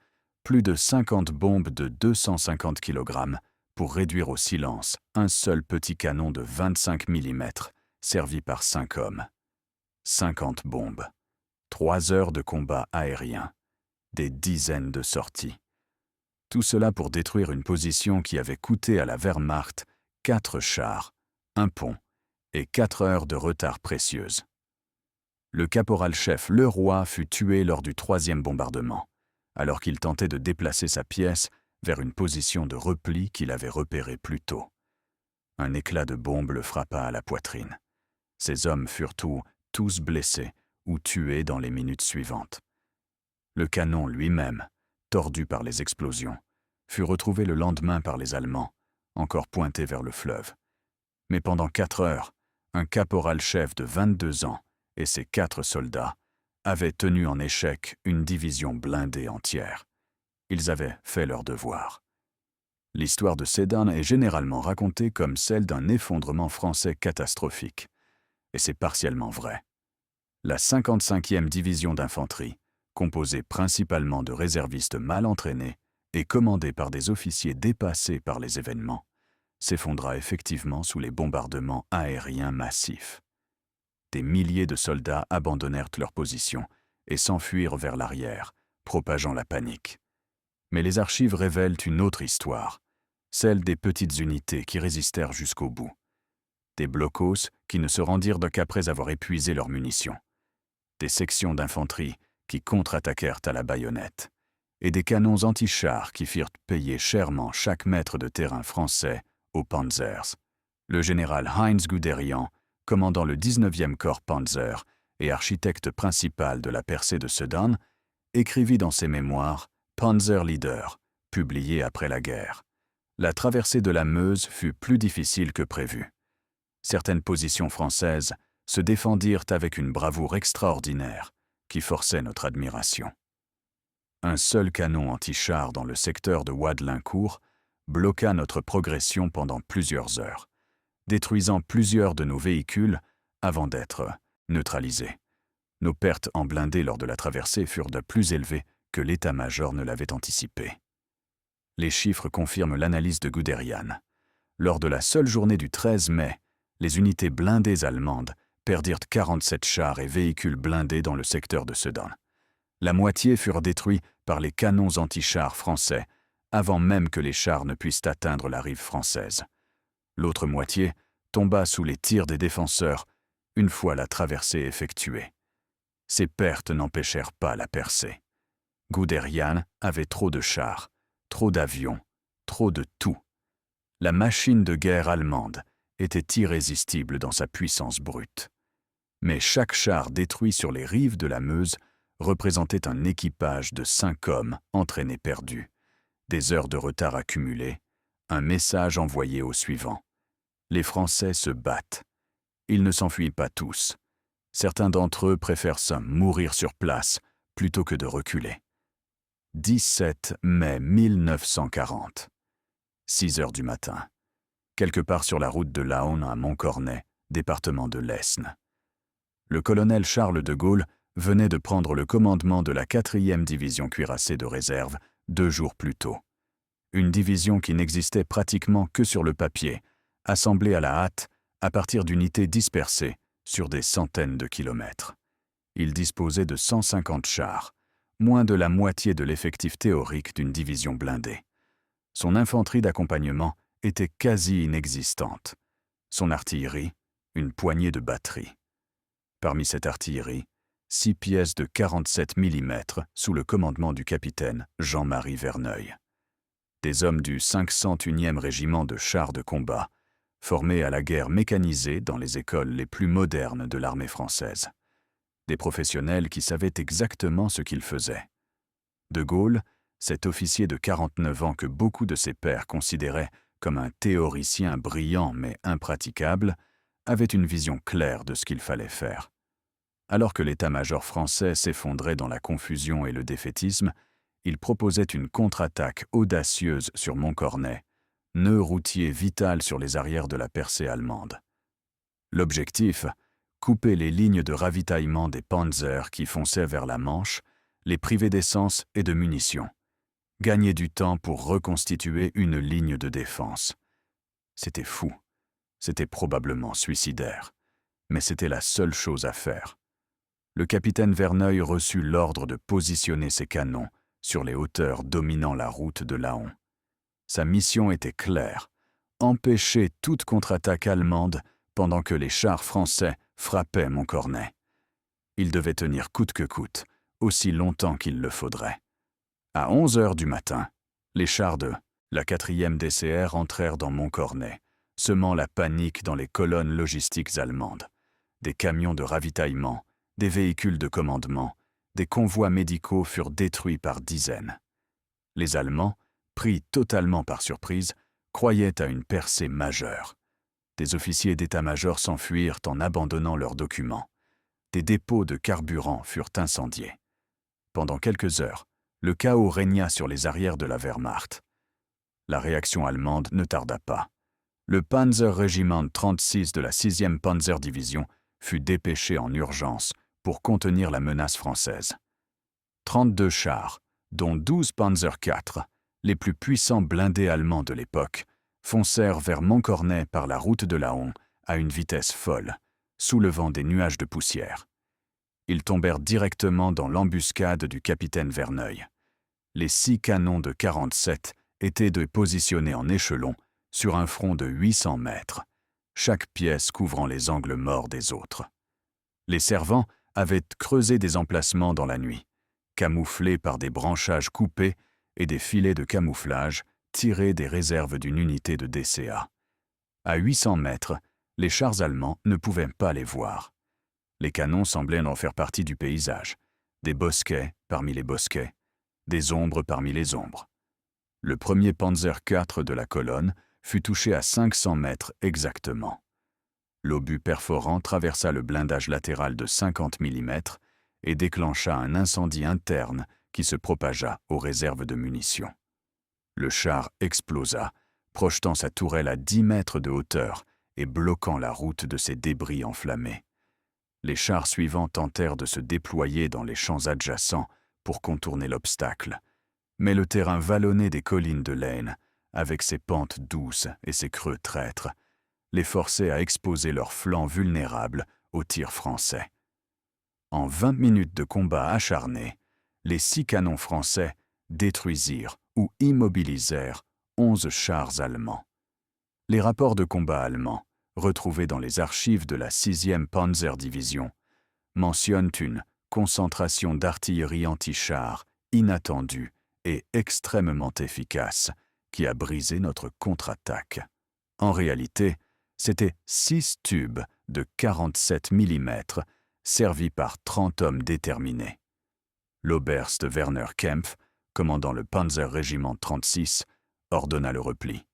plus de 50 bombes de 250 kg, pour réduire au silence un seul petit canon de 25 mm, servi par 5 hommes. 50 bombes, 3 heures de combat aérien, des dizaines de sorties. Tout cela pour détruire une position qui avait coûté à la Wehrmacht 4 chars, un pont et 4 heures de retard précieuses. Le caporal-chef Leroy fut tué lors du 3e bombardement, alors qu'il tentait de déplacer sa pièce vers une position de repli qu'il avait repérée plus tôt. Un éclat de bombe le frappa à la poitrine. Ses hommes furent tous blessés ou tués dans les minutes suivantes. Le canon lui-même, tordu par les explosions, fut retrouvé le lendemain par les Allemands, encore pointé vers le fleuve. Mais pendant 4 heures, un caporal-chef de 22 ans et ses 4 soldats avaient tenu en échec une division blindée entière. Ils avaient fait leur devoir. L'histoire de Sedan est généralement racontée comme celle d'un effondrement français catastrophique, et c'est partiellement vrai. La 55e division d'infanterie, composée principalement de réservistes mal entraînés et commandée par des officiers dépassés par les événements, s'effondra effectivement sous les bombardements aériens massifs. Des milliers de soldats abandonnèrent leur position et s'enfuirent vers l'arrière, propageant la panique. Mais les archives révèlent une autre histoire, celle des petites unités qui résistèrent jusqu'au bout. Des blocos qui ne se rendirent qu'après avoir épuisé leurs munitions. Des sections d'infanterie qui contre-attaquèrent à la baïonnette. Et des canons anti-chars qui firent payer chèrement chaque mètre de terrain français aux Panzers. Le général Heinz Guderian, commandant le 19e corps Panzer et architecte principal de la percée de Sedan, écrivit dans ses mémoires « Panzer Leader », publié après la guerre. La traversée de la Meuse fut plus difficile que prévu. Certaines positions françaises se défendirent avec une bravoure extraordinaire qui forçait notre admiration. Un seul canon anti-char dans le secteur de Wadelincourt bloqua notre progression pendant plusieurs heures, détruisant plusieurs de nos véhicules avant d'être neutralisés. Nos pertes en blindés lors de la traversée furent de plus élevées que l'état-major ne l'avait anticipé. Les chiffres confirment l'analyse de Guderian. Lors de la seule journée du 13 mai, les unités blindées allemandes perdirent 47 chars et véhicules blindés dans le secteur de Sedan. La moitié furent détruits par les canons anti-chars français, avant même que les chars ne puissent atteindre la rive française. L'autre moitié tomba sous les tirs des défenseurs une fois la traversée effectuée. Ces pertes n'empêchèrent pas la percée. Guderian avait trop de chars, trop d'avions, trop de tout. La machine de guerre allemande était irrésistible dans sa puissance brute. Mais chaque char détruit sur les rives de la Meuse représentait un équipage de 5 hommes entraînés perdus, des heures de retard accumulées, un message envoyé au suivant. Les Français se battent. Ils ne s'enfuient pas tous. Certains d'entre eux préfèrent mourir sur place plutôt que de reculer. 17 mai 1940. 6 heures du matin. Quelque part sur la route de Laon à Montcornet, département de l'Aisne. Le colonel Charles de Gaulle venait de prendre le commandement de la 4e division cuirassée de réserve 2 jours plus tôt. Une division qui n'existait pratiquement que sur le papier, assemblée à la hâte à partir d'unités dispersées sur des centaines de kilomètres. Il disposait de 150 chars, moins de la moitié de l'effectif théorique d'une division blindée. Son infanterie d'accompagnement était quasi inexistante. Son artillerie, une poignée de batteries. Parmi cette artillerie, 6 pièces de 47 mm sous le commandement du capitaine Jean-Marie Verneuil. Des hommes du 501e régiment de chars de combat, formés à la guerre mécanisée dans les écoles les plus modernes de l'armée française. Des professionnels qui savaient exactement ce qu'ils faisaient. De Gaulle, cet officier de 49 ans que beaucoup de ses pairs considéraient comme un théoricien brillant mais impraticable, avait une vision claire de ce qu'il fallait faire. Alors que l'état-major français s'effondrait dans la confusion et le défaitisme, il proposait une contre-attaque audacieuse sur Montcornet, nœud routier vital sur les arrières de la percée allemande. L'objectif, couper les lignes de ravitaillement des panzers qui fonçaient vers la Manche, les priver d'essence et de munitions. Gagner du temps pour reconstituer une ligne de défense. C'était fou. C'était probablement suicidaire. Mais c'était la seule chose à faire. Le capitaine Verneuil reçut l'ordre de positionner ses canons sur les hauteurs dominant la route de Laon. Sa mission était claire, empêcher toute contre-attaque allemande pendant que les chars français frappaient Montcornet. Il devait tenir coûte que coûte, aussi longtemps qu'il le faudrait. À 11 heures du matin, les chars de la 4e DCR entrèrent dans Montcornet, semant la panique dans les colonnes logistiques allemandes. Des camions de ravitaillement, des véhicules de commandement, des convois médicaux furent détruits par dizaines. Les Allemands, pris totalement par surprise, croyaient à une percée majeure. Des officiers d'état-major s'enfuirent en abandonnant leurs documents. Des dépôts de carburant furent incendiés. Pendant quelques heures, le chaos régna sur les arrières de la Wehrmacht. La réaction allemande ne tarda pas. Le Panzerregiment 36 de la 6e Panzerdivision fut dépêché en urgence pour contenir la menace française. 32 chars, dont 12 Panzer IV, les plus puissants blindés allemands de l'époque, foncèrent vers Montcornet par la route de Laon à une vitesse folle, soulevant des nuages de poussière. Ils tombèrent directement dans l'embuscade du capitaine Verneuil. Les 6 canons de 47 étaient positionnés en échelon sur un front de 800 mètres, chaque pièce couvrant les angles morts des autres. Les servants avaient creusé des emplacements dans la nuit, camouflés par des branchages coupés et des filets de camouflage tirés des réserves d'une unité de DCA. À 800 mètres, les chars allemands ne pouvaient pas les voir. Les canons semblaient en faire partie du paysage, des bosquets parmi les bosquets, des ombres parmi les ombres. Le premier Panzer IV de la colonne fut touché à 500 mètres exactement. L'obus perforant traversa le blindage latéral de 50 mm et déclencha un incendie interne qui se propagea aux réserves de munitions. Le char explosa, projetant sa tourelle à 10 mètres de hauteur et bloquant la route de ses débris enflammés. Les chars suivants tentèrent de se déployer dans les champs adjacents pour contourner l'obstacle, mais le terrain vallonné des collines de l'Aisne, avec ses pentes douces et ses creux traîtres, les forçait à exposer leurs flancs vulnérables aux tirs français. En 20 minutes de combat acharné, les 6 canons français détruisirent ou immobilisèrent 11 chars allemands. Les rapports de combat allemands, retrouvés dans les archives de la 6e Panzerdivision, mentionnent une concentration d'artillerie anti-chars inattendue et extrêmement efficace qui a brisé notre contre-attaque. En réalité, c'étaient 6 tubes de 47 mm servis par 30 hommes déterminés. L'Oberst Werner Kempf, commandant le Panzerregiment 36, ordonna le repli.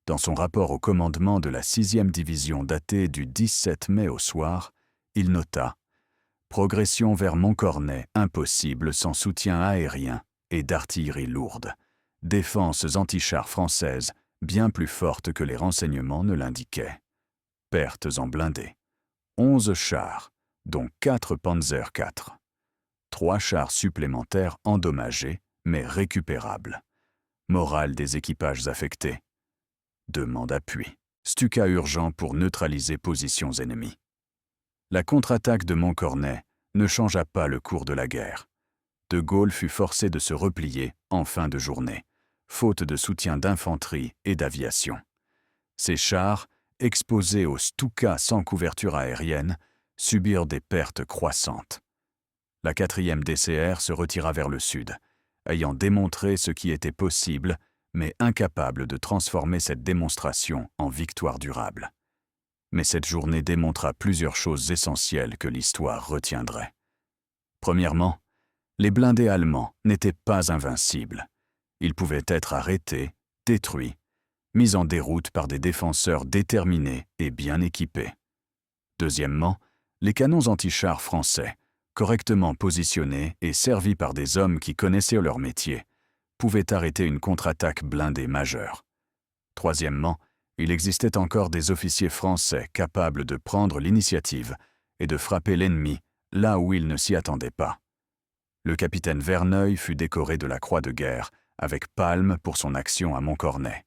Dans son rapport au commandement de la 6e division daté du 17 mai au soir, il nota « Progression vers Montcornet impossible sans soutien aérien et d'artillerie lourde. Défenses anti-chars françaises bien plus fortes que les renseignements ne l'indiquaient. Pertes en blindés. 11 chars, dont 4 Panzer IV. 3 chars supplémentaires endommagés, mais récupérables. Morale des équipages affectés. Demande d'appui. Stuka urgent pour neutraliser positions ennemies. La contre-attaque de Montcornet ne changea pas le cours de la guerre. De Gaulle fut forcé de se replier en fin de journée, faute de soutien d'infanterie et d'aviation. Ces chars, exposés aux Stuka sans couverture aérienne, subirent des pertes croissantes. La 4e DCR se retira vers le sud, ayant démontré ce qui était possible, mais incapable de transformer cette démonstration en victoire durable. Mais cette journée démontra plusieurs choses essentielles que l'histoire retiendrait. Premièrement, les blindés allemands n'étaient pas invincibles. Ils pouvaient être arrêtés, détruits, mis en déroute par des défenseurs déterminés et bien équipés. Deuxièmement, les canons anti-chars français, correctement positionnés et servis par des hommes qui connaissaient leur métier, pouvaient arrêter une contre-attaque blindée majeure. Troisièmement, Il existait encore des officiers français capables de prendre l'initiative et de frapper l'ennemi là où il ne s'y attendait pas. Le capitaine Verneuil fut décoré de la Croix de guerre, avec palme pour son action à Montcornet.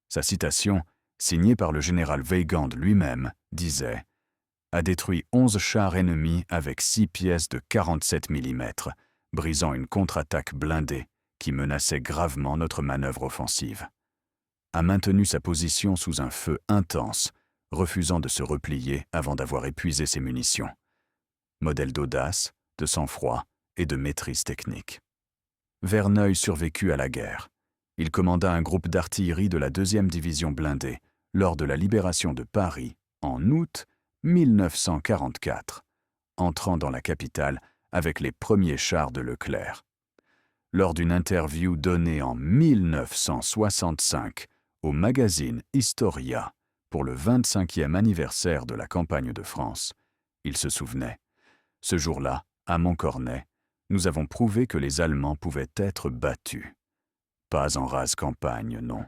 Sa citation, signée par le général Weygand lui-même, disait « a détruit 11 chars ennemis avec 6 pièces de 47 mm, brisant une contre-attaque blindée qui menaçait gravement notre manœuvre offensive. A maintenu sa position sous un feu intense, refusant de se replier avant d'avoir épuisé ses munitions. Modèle d'audace, de sang-froid et de maîtrise technique. » Verneuil survécut à la guerre. Il commanda un groupe d'artillerie de la 2e division blindée lors de la libération de Paris en août 1944, entrant dans la capitale avec les premiers chars de Leclerc. Lors d'une interview donnée en 1965 au magazine Historia pour le 25e anniversaire de la campagne de France, il se souvenait « Ce jour-là, à Montcornet, nous avons prouvé que les Allemands pouvaient être battus. Pas en rase campagne, non.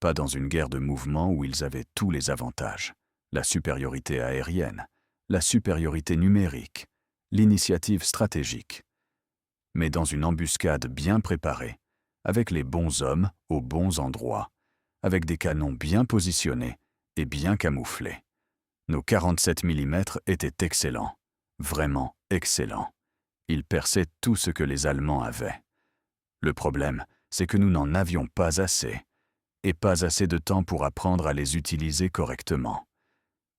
Pas dans une guerre de mouvement où ils avaient tous les avantages. La supériorité aérienne, la supériorité numérique, l'initiative stratégique. Mais dans une embuscade bien préparée, avec les bons hommes aux bons endroits, avec des canons bien positionnés et bien camouflés. Nos 47 mm étaient excellents, vraiment excellents. Ils perçaient tout ce que les Allemands avaient. Le problème, c'est que nous n'en avions pas assez, et pas assez de temps pour apprendre à les utiliser correctement.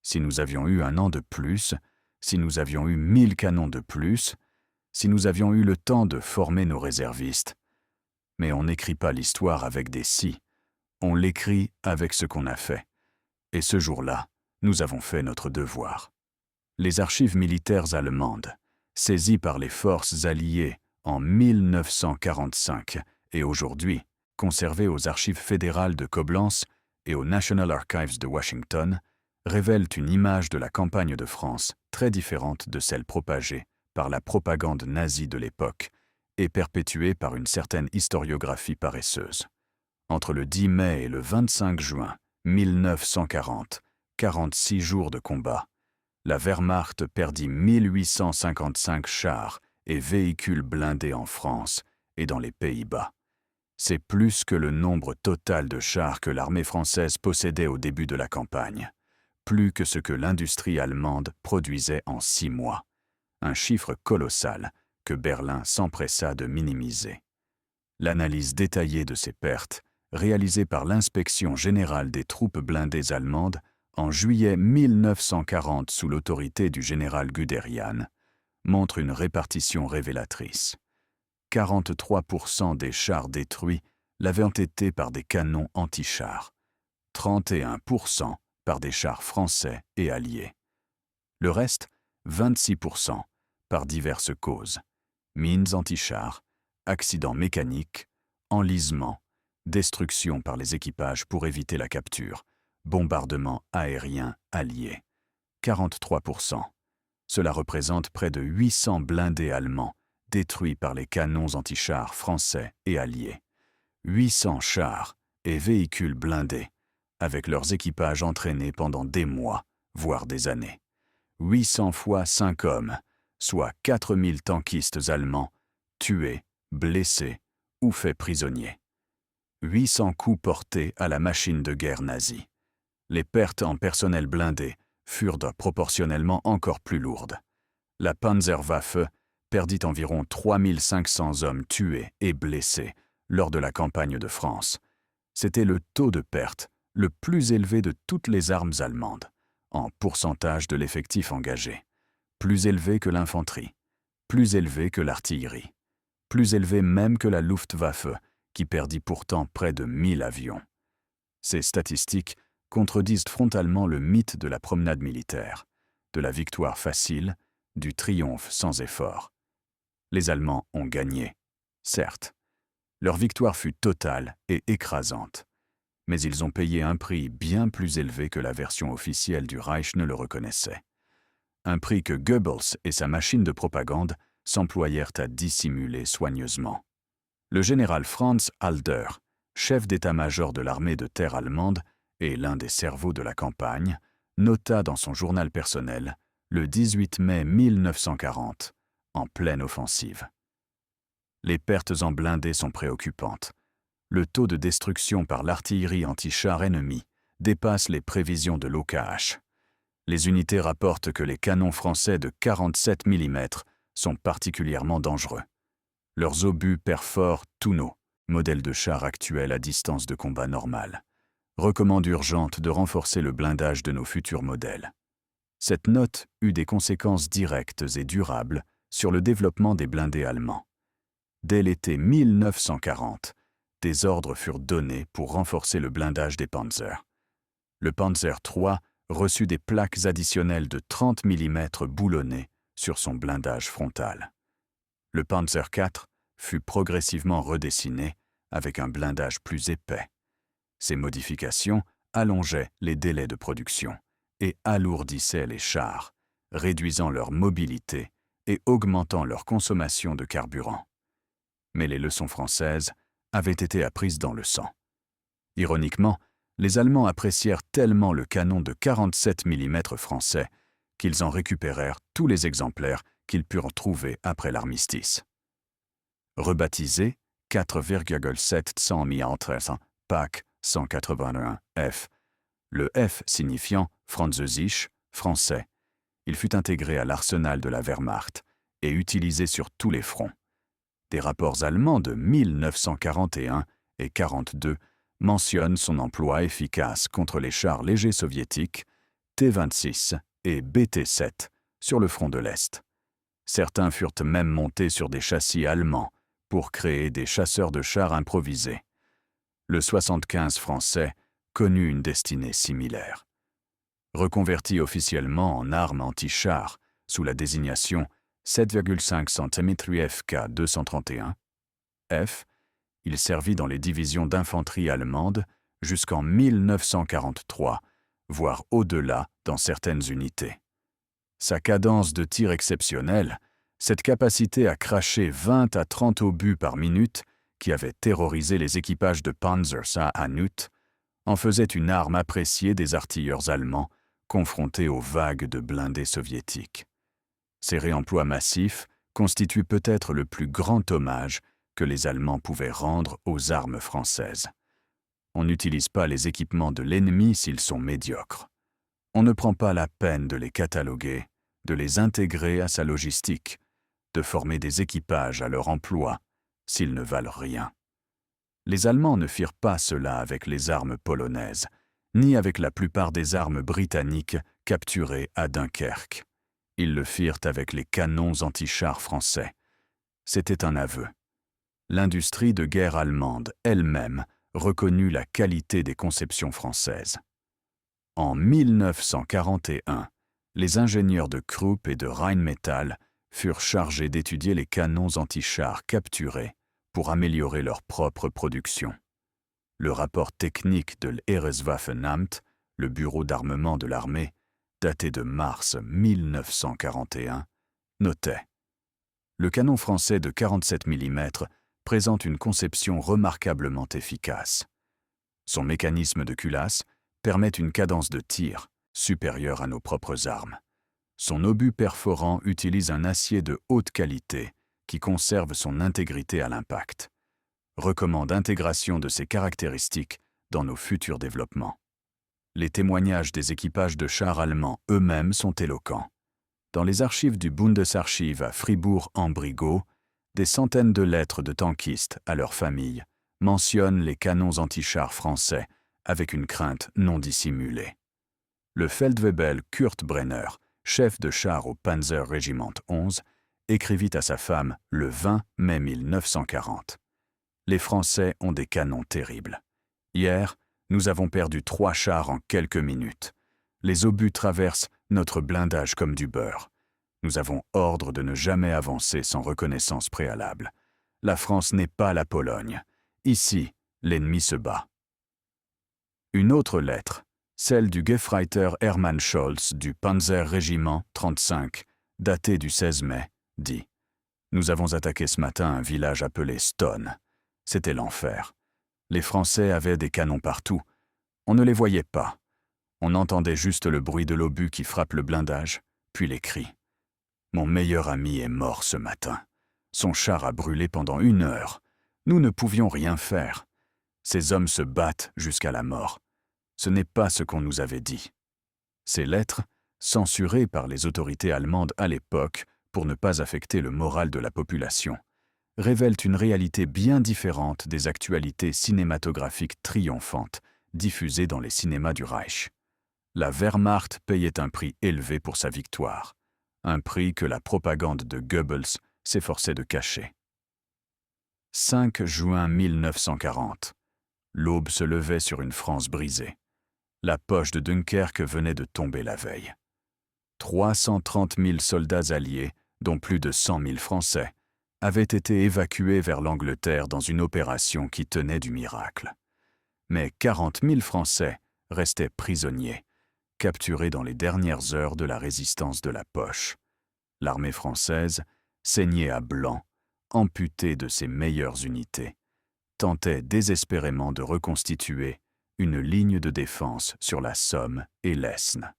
Si nous avions eu un an de plus, si nous avions eu 1000 canons de plus, si nous avions eu le temps de former nos réservistes. Mais on n'écrit pas l'histoire avec des si, on l'écrit avec ce qu'on a fait. Et ce jour-là, nous avons fait notre devoir. Les archives militaires allemandes, saisies par les forces alliées en 1945 et aujourd'hui conservées aux archives fédérales de Koblenz et au National Archives de Washington, révèlent une image de la campagne de France très différente de celle propagée par la propagande nazie de l'époque et perpétuée par une certaine historiographie paresseuse. Entre le 10 mai et le 25 juin 1940, 46 jours de combat, la Wehrmacht perdit 1855 chars et véhicules blindés en France et dans les Pays-Bas. C'est plus que le nombre total de chars que l'armée française possédait au début de la campagne, plus que ce que l'industrie allemande produisait en 6 mois. Un chiffre colossal que Berlin s'empressa de minimiser. L'analyse détaillée de ces pertes, réalisée par l'Inspection générale des troupes blindées allemandes en juillet 1940 sous l'autorité du général Guderian, montre une répartition révélatrice. 43% des chars détruits l'avaient été par des canons anti-chars, 31% par des chars français et alliés. Le reste, 26%, par diverses causes, mines anti-chars, accidents mécaniques, enlisement, destruction par les équipages pour éviter la capture, bombardement aérien allié. 43%. Cela représente près de 800 blindés allemands détruits par les canons anti-chars français et alliés. 800 chars et véhicules blindés, avec leurs équipages entraînés pendant des mois, voire des années. 800 fois 5 hommes, soit 4000 tankistes allemands, tués, blessés ou faits prisonniers. 800 coups portés à la machine de guerre nazie. Les pertes en personnel blindé furent proportionnellement encore plus lourdes. La Panzerwaffe perdit environ 3500 hommes tués et blessés lors de la campagne de France. C'était le taux de perte le plus élevé de toutes les armes allemandes, en pourcentage de l'effectif engagé. Plus élevé que l'infanterie, plus élevé que l'artillerie, plus élevé même que la Luftwaffe, qui perdit pourtant près de 1000 avions. Ces statistiques contredisent frontalement le mythe de la promenade militaire, de la victoire facile, du triomphe sans effort. Les Allemands ont gagné, certes. Leur victoire fut totale et écrasante, mais ils ont payé un prix bien plus élevé que la version officielle du Reich ne le reconnaissait. Un prix que Goebbels et sa machine de propagande s'employèrent à dissimuler soigneusement. Le général Franz Halder, chef d'état-major de l'armée de terre allemande, et l'un des cerveaux de la campagne, nota dans son journal personnel le 18 mai 1940, en pleine offensive. Les pertes en blindés sont préoccupantes. Le taux de destruction par l'artillerie anti-char ennemie dépasse les prévisions de l'OKH. Les unités rapportent que les canons français de 47 mm sont particulièrement dangereux. Leurs obus perforent Tuno, modèle de char actuel à distance de combat normale. Recommande urgente de renforcer le blindage de nos futurs modèles. Cette note eut des conséquences directes et durables sur le développement des blindés allemands. Dès l'été 1940, des ordres furent donnés pour renforcer le blindage des Panzers. Le Panzer III reçut des plaques additionnelles de 30 mm boulonnées sur son blindage frontal. Le Panzer IV fut progressivement redessiné avec un blindage plus épais. Ces modifications allongeaient les délais de production et alourdissaient les chars, réduisant leur mobilité et augmentant leur consommation de carburant. Mais les leçons françaises avaient été apprises dans le sang. Ironiquement, les Allemands apprécièrent tellement le canon de 47 mm français qu'ils en récupérèrent tous les exemplaires qu'ils purent trouver après l'armistice. Rebaptisé 4,700 mm PAC 181 F, le F signifiant Französisch, français, il fut intégré à l'arsenal de la Wehrmacht et utilisé sur tous les fronts. Des rapports allemands de 1941 et 42 mentionnent son emploi efficace contre les chars légers soviétiques T-26 et BT-7 sur le front de l'Est. Certains furent même montés sur des châssis allemands pour créer des chasseurs de chars improvisés. Le 75 français connut une destinée similaire. Reconverti officiellement en arme anti-char sous la désignation 7,5 cm FK 231 F, il servit dans les divisions d'infanterie allemandes jusqu'en 1943, voire au-delà dans certaines unités. Sa cadence de tir exceptionnelle, cette capacité à cracher 20 à 30 obus par minute qui avait terrorisé les équipages de Panzer à Nuth, en faisait une arme appréciée des artilleurs allemands confrontés aux vagues de blindés soviétiques. Ces réemplois massifs constituent peut-être le plus grand hommage que les Allemands pouvaient rendre aux armes françaises. On n'utilise pas les équipements de l'ennemi s'ils sont médiocres. On ne prend pas la peine de les cataloguer, de les intégrer à sa logistique, de former des équipages à leur emploi s'ils ne valent rien. Les Allemands ne firent pas cela avec les armes polonaises, ni avec la plupart des armes britanniques capturées à Dunkerque. Ils le firent avec les canons anti-chars français. C'était un aveu. L'industrie de guerre allemande elle-même reconnut la qualité des conceptions françaises. En 1941, les ingénieurs de Krupp et de Rheinmetall furent chargés d'étudier les canons anti-chars capturés pour améliorer leur propre production. Le rapport technique de l'Heereswaffenamt, le bureau d'armement de l'armée, daté de mars 1941, notait « Le canon français de 47 mm présente une conception remarquablement efficace. Son mécanisme de culasse permet une cadence de tir supérieure à nos propres armes. Son obus perforant utilise un acier de haute qualité qui conserve son intégrité à l'impact. Recommande intégration de ces caractéristiques dans nos futurs développements. » Les témoignages des équipages de chars allemands eux-mêmes sont éloquents. Dans les archives du Bundesarchiv à Fribourg-en-Brisgau, des centaines de lettres de tankistes à leurs familles mentionnent les canons anti-chars français avec une crainte non dissimulée. Le Feldwebel Kurt Brenner, chef de char au Panzer Regiment 11, écrivit à sa femme le 20 mai 1940. « Les Français ont des canons terribles. Hier, nous avons perdu 3 chars en quelques minutes. Les obus traversent notre blindage comme du beurre. Nous avons ordre de ne jamais avancer sans reconnaissance préalable. La France n'est pas la Pologne. Ici, l'ennemi se bat. » Une autre lettre, celle du Gefreiter Hermann Scholz du Panzer Régiment 35, datée du 16 mai, dit « Nous avons attaqué ce matin un village appelé Stone. C'était l'enfer. Les Français avaient des canons partout. On ne les voyait pas. On entendait juste le bruit de l'obus qui frappe le blindage, puis les cris. Mon meilleur ami est mort ce matin. Son char a brûlé pendant 1 heure. Nous ne pouvions rien faire. Ces hommes se battent jusqu'à la mort. Ce n'est pas ce qu'on nous avait dit. Ces lettres, censurées par les autorités allemandes à l'époque pour ne pas affecter le moral de la population, révèlent une réalité bien différente des actualités cinématographiques triomphantes diffusées dans les cinémas du Reich. La Wehrmacht payait un prix élevé pour sa victoire, un prix que la propagande de Goebbels s'efforçait de cacher. 5 juin 1940. L'aube se levait sur une France brisée. La poche de Dunkerque venait de tomber la veille. 330 000 soldats alliés, dont plus de 100 000 Français, avaient été évacués vers l'Angleterre dans une opération qui tenait du miracle. Mais 40 000 Français restaient prisonniers, capturés dans les dernières heures de la résistance de la poche. L'armée française, saignée à blanc, amputée de ses meilleures unités, tentait désespérément de reconstituer une ligne de défense sur la Somme et l'Aisne.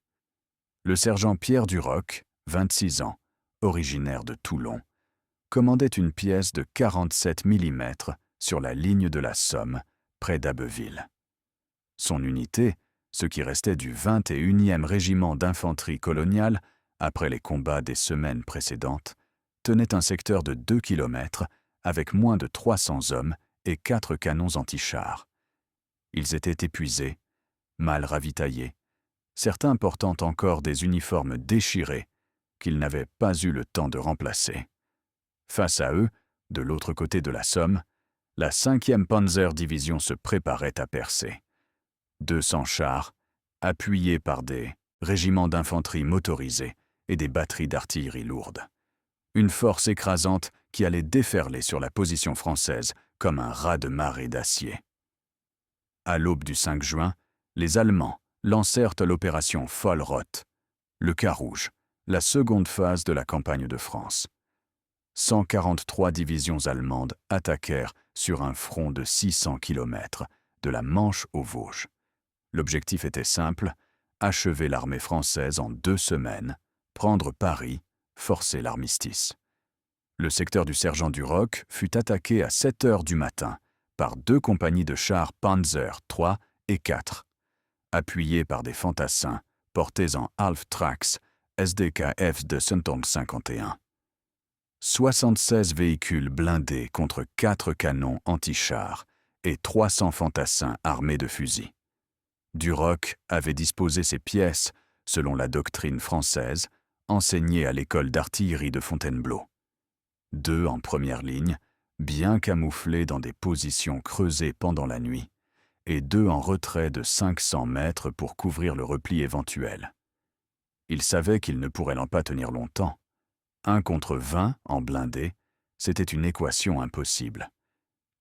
Le sergent Pierre Duroc, 26 ans, originaire de Toulon, commandait une pièce de 47 mm sur la ligne de la Somme, près d'Abbeville. Son unité, ce qui restait du 21e régiment d'infanterie coloniale, après les combats des semaines précédentes, tenait un secteur de 2 km avec moins de 300 hommes et 4 canons anti-chars. Ils étaient épuisés, mal ravitaillés, certains portant encore des uniformes déchirés qu'ils n'avaient pas eu le temps de remplacer. Face à eux, de l'autre côté de la Somme, la 5e Panzer Division se préparait à percer. 200 chars, appuyés par des régiments d'infanterie motorisés et des batteries d'artillerie lourde. Une force écrasante qui allait déferler sur la position française comme un raz-de-marée d'acier. À l'aube du 5 juin, les Allemands lancèrent l'opération Vollrott, le Carouge, la seconde phase de la campagne de France. 143 divisions allemandes attaquèrent sur un front de 600 km, de la Manche aux Vosges. L'objectif était simple, achever l'armée française en 2 semaines, prendre Paris, forcer l'armistice. Le secteur du sergent Duroc fut attaqué à 7 heures du matin par 2 compagnies de chars Panzer III et IV, appuyés par des fantassins portés en Half-Tracks SDKF de 51. 76 véhicules blindés contre 4 canons anti-chars et 300 fantassins armés de fusils. Duroc avait disposé ses pièces selon la doctrine française enseignée à l'école d'artillerie de Fontainebleau. 2 en première ligne, bien camouflés dans des positions creusées pendant la nuit, et 2 en retrait de 500 mètres pour couvrir le repli éventuel. Il savait qu'il ne pourrait pas tenir longtemps. 1 contre 20 en blindés, c'était une équation impossible.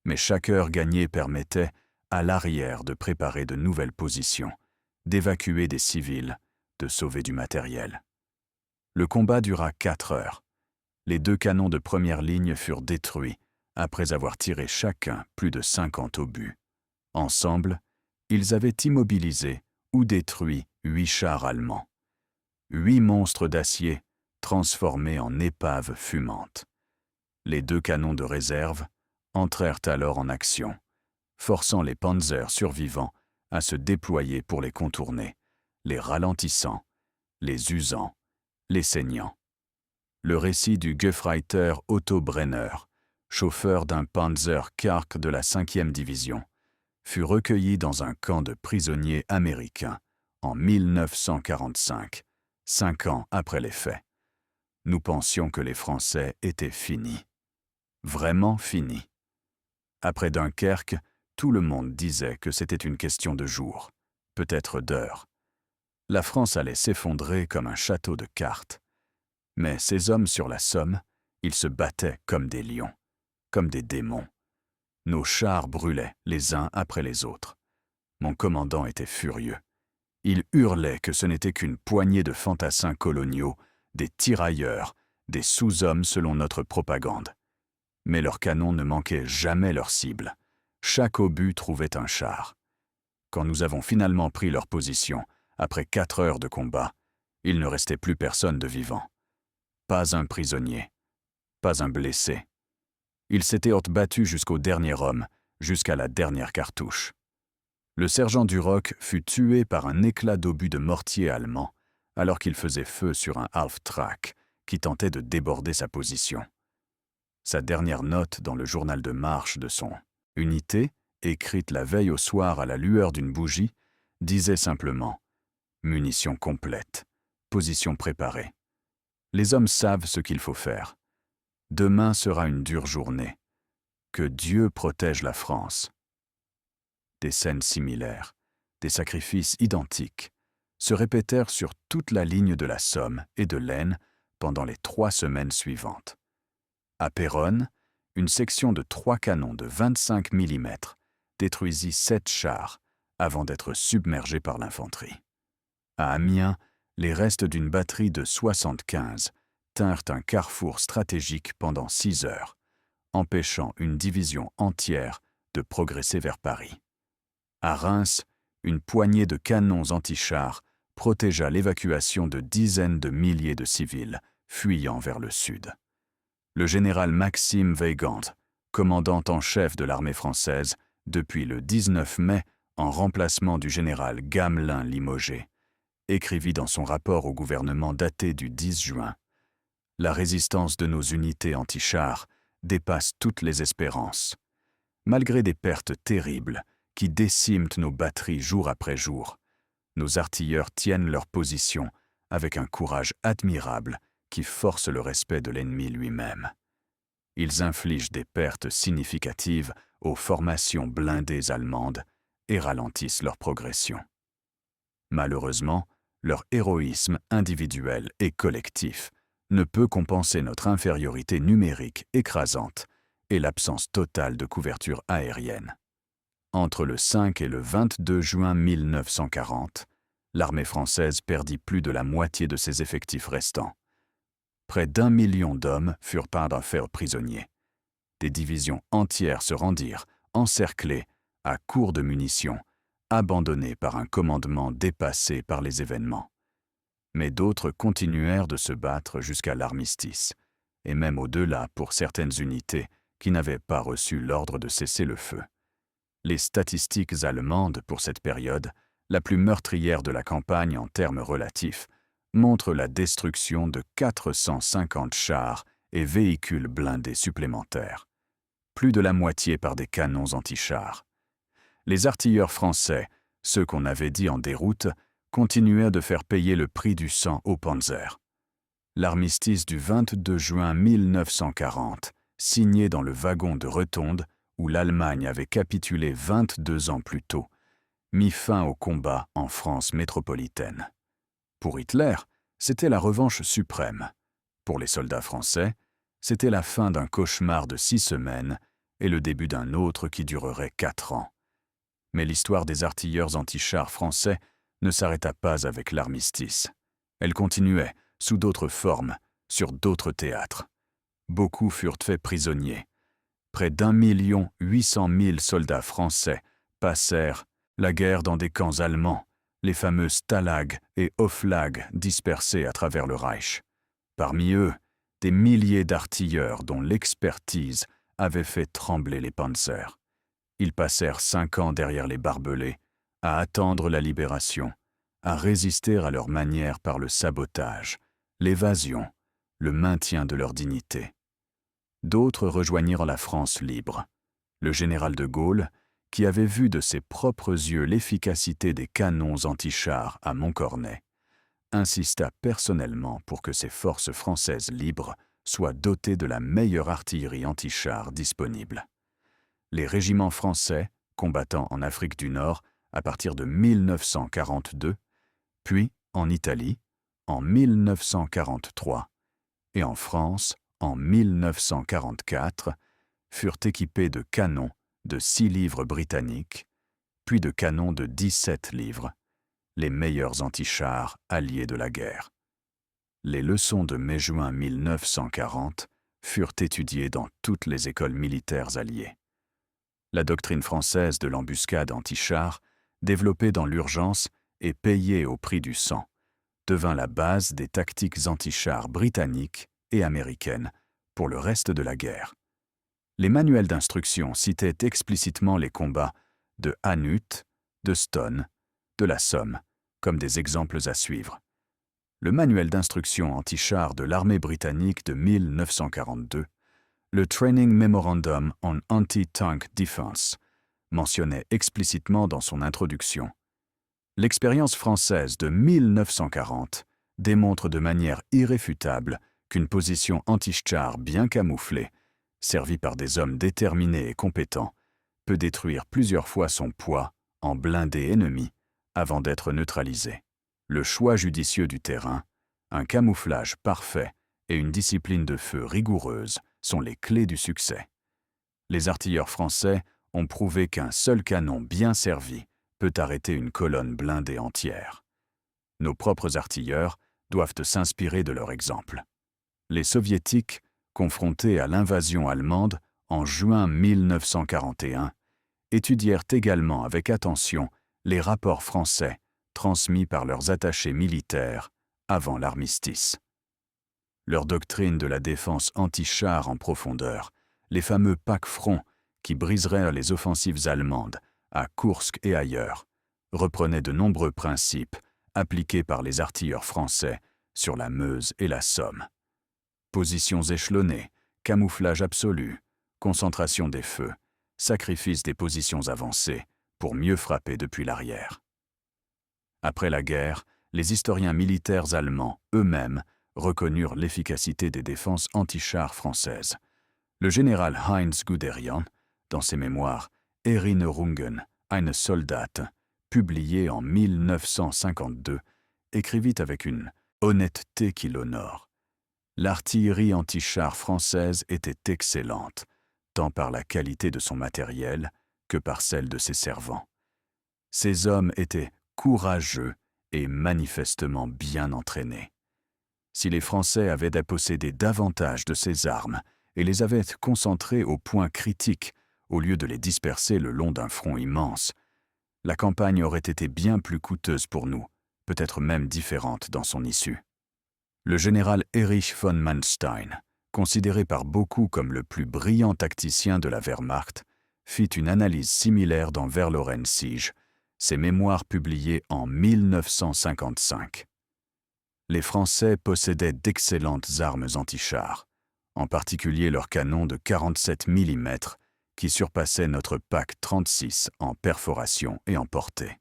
Mais chaque heure gagnée permettait, à l'arrière, de préparer de nouvelles positions, d'évacuer des civils, de sauver du matériel. Le combat dura 4 heures. Les 2 canons de première ligne furent détruits après avoir tiré chacun plus de 50 obus. Ensemble, ils avaient immobilisé ou détruit 8 chars allemands. 8 monstres d'acier transformés en épaves fumantes. Les 2 canons de réserve entrèrent alors en action, forçant les panzers survivants à se déployer pour les contourner, les ralentissant, les usant, les saignant. Le récit du Gefreiter Otto Brenner, chauffeur d'un Panzer Kark de la 5e division, fut recueilli dans un camp de prisonniers américains en 1945, 5 ans après les faits. Nous pensions que les Français étaient finis. Vraiment finis. Après Dunkerque, tout le monde disait que c'était une question de jours, peut-être d'heures. La France allait s'effondrer comme un château de cartes. Mais ces hommes sur la Somme, ils se battaient comme des lions, comme des démons. Nos chars brûlaient les uns après les autres. Mon commandant était furieux. Il hurlait que ce n'était qu'une poignée de fantassins coloniaux, des tirailleurs, des sous-hommes selon notre propagande. Mais leurs canons ne manquaient jamais leur cible. Chaque obus trouvait un char. Quand nous avons finalement pris leur position, après 4 heures de combat, il ne restait plus personne de vivant. Pas un prisonnier, pas un blessé. Ils s'étaient battus jusqu'au dernier homme, jusqu'à la dernière cartouche. Le sergent Duroc fut tué par un éclat d'obus de mortier allemand, alors qu'il faisait feu sur un half-track qui tentait de déborder sa position. Sa dernière note dans le journal de marche de son unité, écrite la veille au soir à la lueur d'une bougie, disait simplement « Munitions complètes, position préparée. Les hommes savent ce qu'il faut faire. Demain sera une dure journée. Que Dieu protège la France. » Des scènes similaires, des sacrifices identiques, se répétèrent sur toute la ligne de la Somme et de l'Aisne pendant les 3 semaines suivantes. À Péronne, une section de 3 canons de 25 mm détruisit 7 chars avant d'être submergés par l'infanterie. À Amiens, les restes d'une batterie de 75 tinrent un carrefour stratégique pendant 6 heures, empêchant une division entière de progresser vers Paris. À Reims, une poignée de canons antichars protégea l'évacuation de dizaines de milliers de civils fuyant vers le sud. Le général Maxime Weygand, commandant en chef de l'armée française depuis le 19 mai en remplacement du général Gamelin limogé, écrivit dans son rapport au gouvernement daté du 10 juin « La résistance de nos unités antichars dépasse toutes les espérances. Malgré des pertes terribles qui déciment nos batteries jour après jour, nos artilleurs tiennent leur position avec un courage admirable qui force le respect de l'ennemi lui-même. Ils infligent des pertes significatives aux formations blindées allemandes et ralentissent leur progression. Malheureusement, leur héroïsme individuel et collectif ne peut compenser notre infériorité numérique écrasante et l'absence totale de couverture aérienne. Entre le 5 et le 22 juin 1940, l'armée française perdit plus de la moitié de ses effectifs restants. Près d'1 million d'hommes furent faits prisonniers. Des divisions entières se rendirent, encerclées, à court de munitions, abandonnées par un commandement dépassé par les événements. Mais d'autres continuèrent de se battre jusqu'à l'armistice, et même au-delà pour certaines unités qui n'avaient pas reçu l'ordre de cesser le feu. Les statistiques allemandes pour cette période, la plus meurtrière de la campagne en termes relatifs, montrent la destruction de 450 chars et véhicules blindés supplémentaires, plus de la moitié par des canons antichars. Les artilleurs français, ceux qu'on avait dit en déroute, continuèrent de faire payer le prix du sang aux panzers. L'armistice du 22 juin 1940, signé dans le wagon de Retonde, où l'Allemagne avait capitulé 22 ans plus tôt, mit fin au combat en France métropolitaine. Pour Hitler, c'était la revanche suprême. Pour les soldats français, c'était la fin d'un cauchemar de 6 semaines et le début d'un autre qui durerait 4 ans. Mais l'histoire des artilleurs antichars français ne s'arrêta pas avec l'armistice. Elle continuait, sous d'autres formes, sur d'autres théâtres. Beaucoup furent faits prisonniers. Près d'1 800 000 soldats français passèrent la guerre dans des camps allemands, les fameux Stalag et Oflag dispersés à travers le Reich. Parmi eux, des milliers d'artilleurs dont l'expertise avait fait trembler les panzers. Ils passèrent 5 ans derrière les barbelés, à attendre la libération, à résister à leur manière par le sabotage, l'évasion, le maintien de leur dignité. D'autres rejoignirent la France libre. Le général de Gaulle, qui avait vu de ses propres yeux l'efficacité des canons antichars à Montcornet, insista personnellement pour que ces forces françaises libres soient dotées de la meilleure artillerie antichars disponible. Les régiments français, combattant en Afrique du Nord à partir de 1942, puis en Italie en 1943 et en France en 1944, furent équipés de canons de 6 livres britanniques, puis de canons de 17 livres, les meilleurs antichars alliés de la guerre. Les leçons de mai-juin 1940 furent étudiées dans toutes les écoles militaires alliées. La doctrine française de l'embuscade antichar développé dans l'urgence et payé au prix du sang, devint la base des tactiques anti-chars britanniques et américaines pour le reste de la guerre. Les manuels d'instruction citaient explicitement les combats de Hanut, de Stone, de la Somme, comme des exemples à suivre. Le manuel d'instruction anti-chars de l'armée britannique de 1942, le Training Memorandum on Anti-Tank Defense, mentionnait explicitement dans son introduction: l'expérience française de 1940 démontre de manière irréfutable qu'une position anti-char bien camouflée, servie par des hommes déterminés et compétents, peut détruire plusieurs fois son poids en blindés ennemis avant d'être neutralisée. Le choix judicieux du terrain, un camouflage parfait et une discipline de feu rigoureuse sont les clés du succès. Les artilleurs français ont prouvé qu'un seul canon bien servi peut arrêter une colonne blindée entière. Nos propres artilleurs doivent s'inspirer de leur exemple. Les Soviétiques, confrontés à l'invasion allemande en juin 1941, étudièrent également avec attention les rapports français transmis par leurs attachés militaires avant l'armistice. Leur doctrine de la défense anti-char en profondeur, les fameux pack-front qui briseraient les offensives allemandes à Koursk et ailleurs, reprenait de nombreux principes appliqués par les artilleurs français sur la Meuse et la Somme. Positions échelonnées, camouflage absolu, concentration des feux, sacrifice des positions avancées pour mieux frapper depuis l'arrière. Après la guerre, les historiens militaires allemands eux-mêmes reconnurent l'efficacité des défenses anti-chars françaises. Le général Heinz Guderian, dans ses mémoires Erinnerungen eines Soldaten, publié en 1952, écrivit avec une honnêteté qui l'honore: l'artillerie anti-chars française était excellente, tant par la qualité de son matériel que par celle de ses servants. Ces hommes étaient courageux et manifestement bien entraînés. Si les Français avaient possédé davantage de ces armes et les avaient concentrées au point critique au lieu de les disperser le long d'un front immense, la campagne aurait été bien plus coûteuse pour nous, peut-être même différente dans son issue. Le général Erich von Manstein, considéré par beaucoup comme le plus brillant tacticien de la Wehrmacht, fit une analyse similaire dans Verloren Siege, ses mémoires publiées en 1955. Les Français possédaient d'excellentes armes anti-chars, en particulier leurs canons de 47 mm, qui surpassaient notre PAC 36 en perforation et en portée.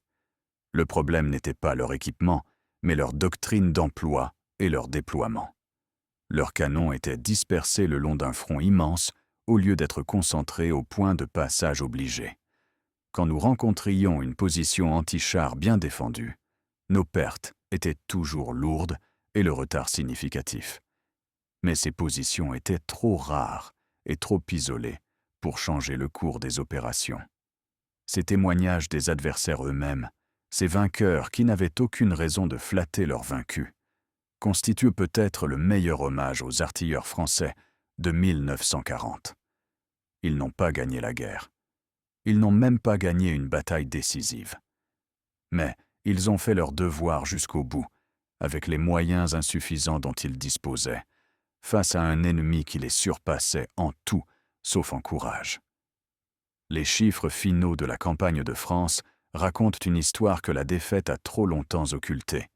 Le problème n'était pas leur équipement, mais leur doctrine d'emploi et leur déploiement. Leurs canons étaient dispersés le long d'un front immense au lieu d'être concentrés au point de passage obligé. Quand nous rencontrions une position anti-char bien défendue, nos pertes étaient toujours lourdes et le retard significatif. Mais ces positions étaient trop rares et trop isolées pour changer le cours des opérations. Ces témoignages des adversaires eux-mêmes, ces vainqueurs qui n'avaient aucune raison de flatter leurs vaincus, constituent peut-être le meilleur hommage aux artilleurs français de 1940. Ils n'ont pas gagné la guerre. Ils n'ont même pas gagné une bataille décisive. Mais ils ont fait leur devoir jusqu'au bout, avec les moyens insuffisants dont ils disposaient, face à un ennemi qui les surpassait en tout, sauf en courage. Les chiffres finaux de la campagne de France racontent une histoire que la défaite a trop longtemps occultée,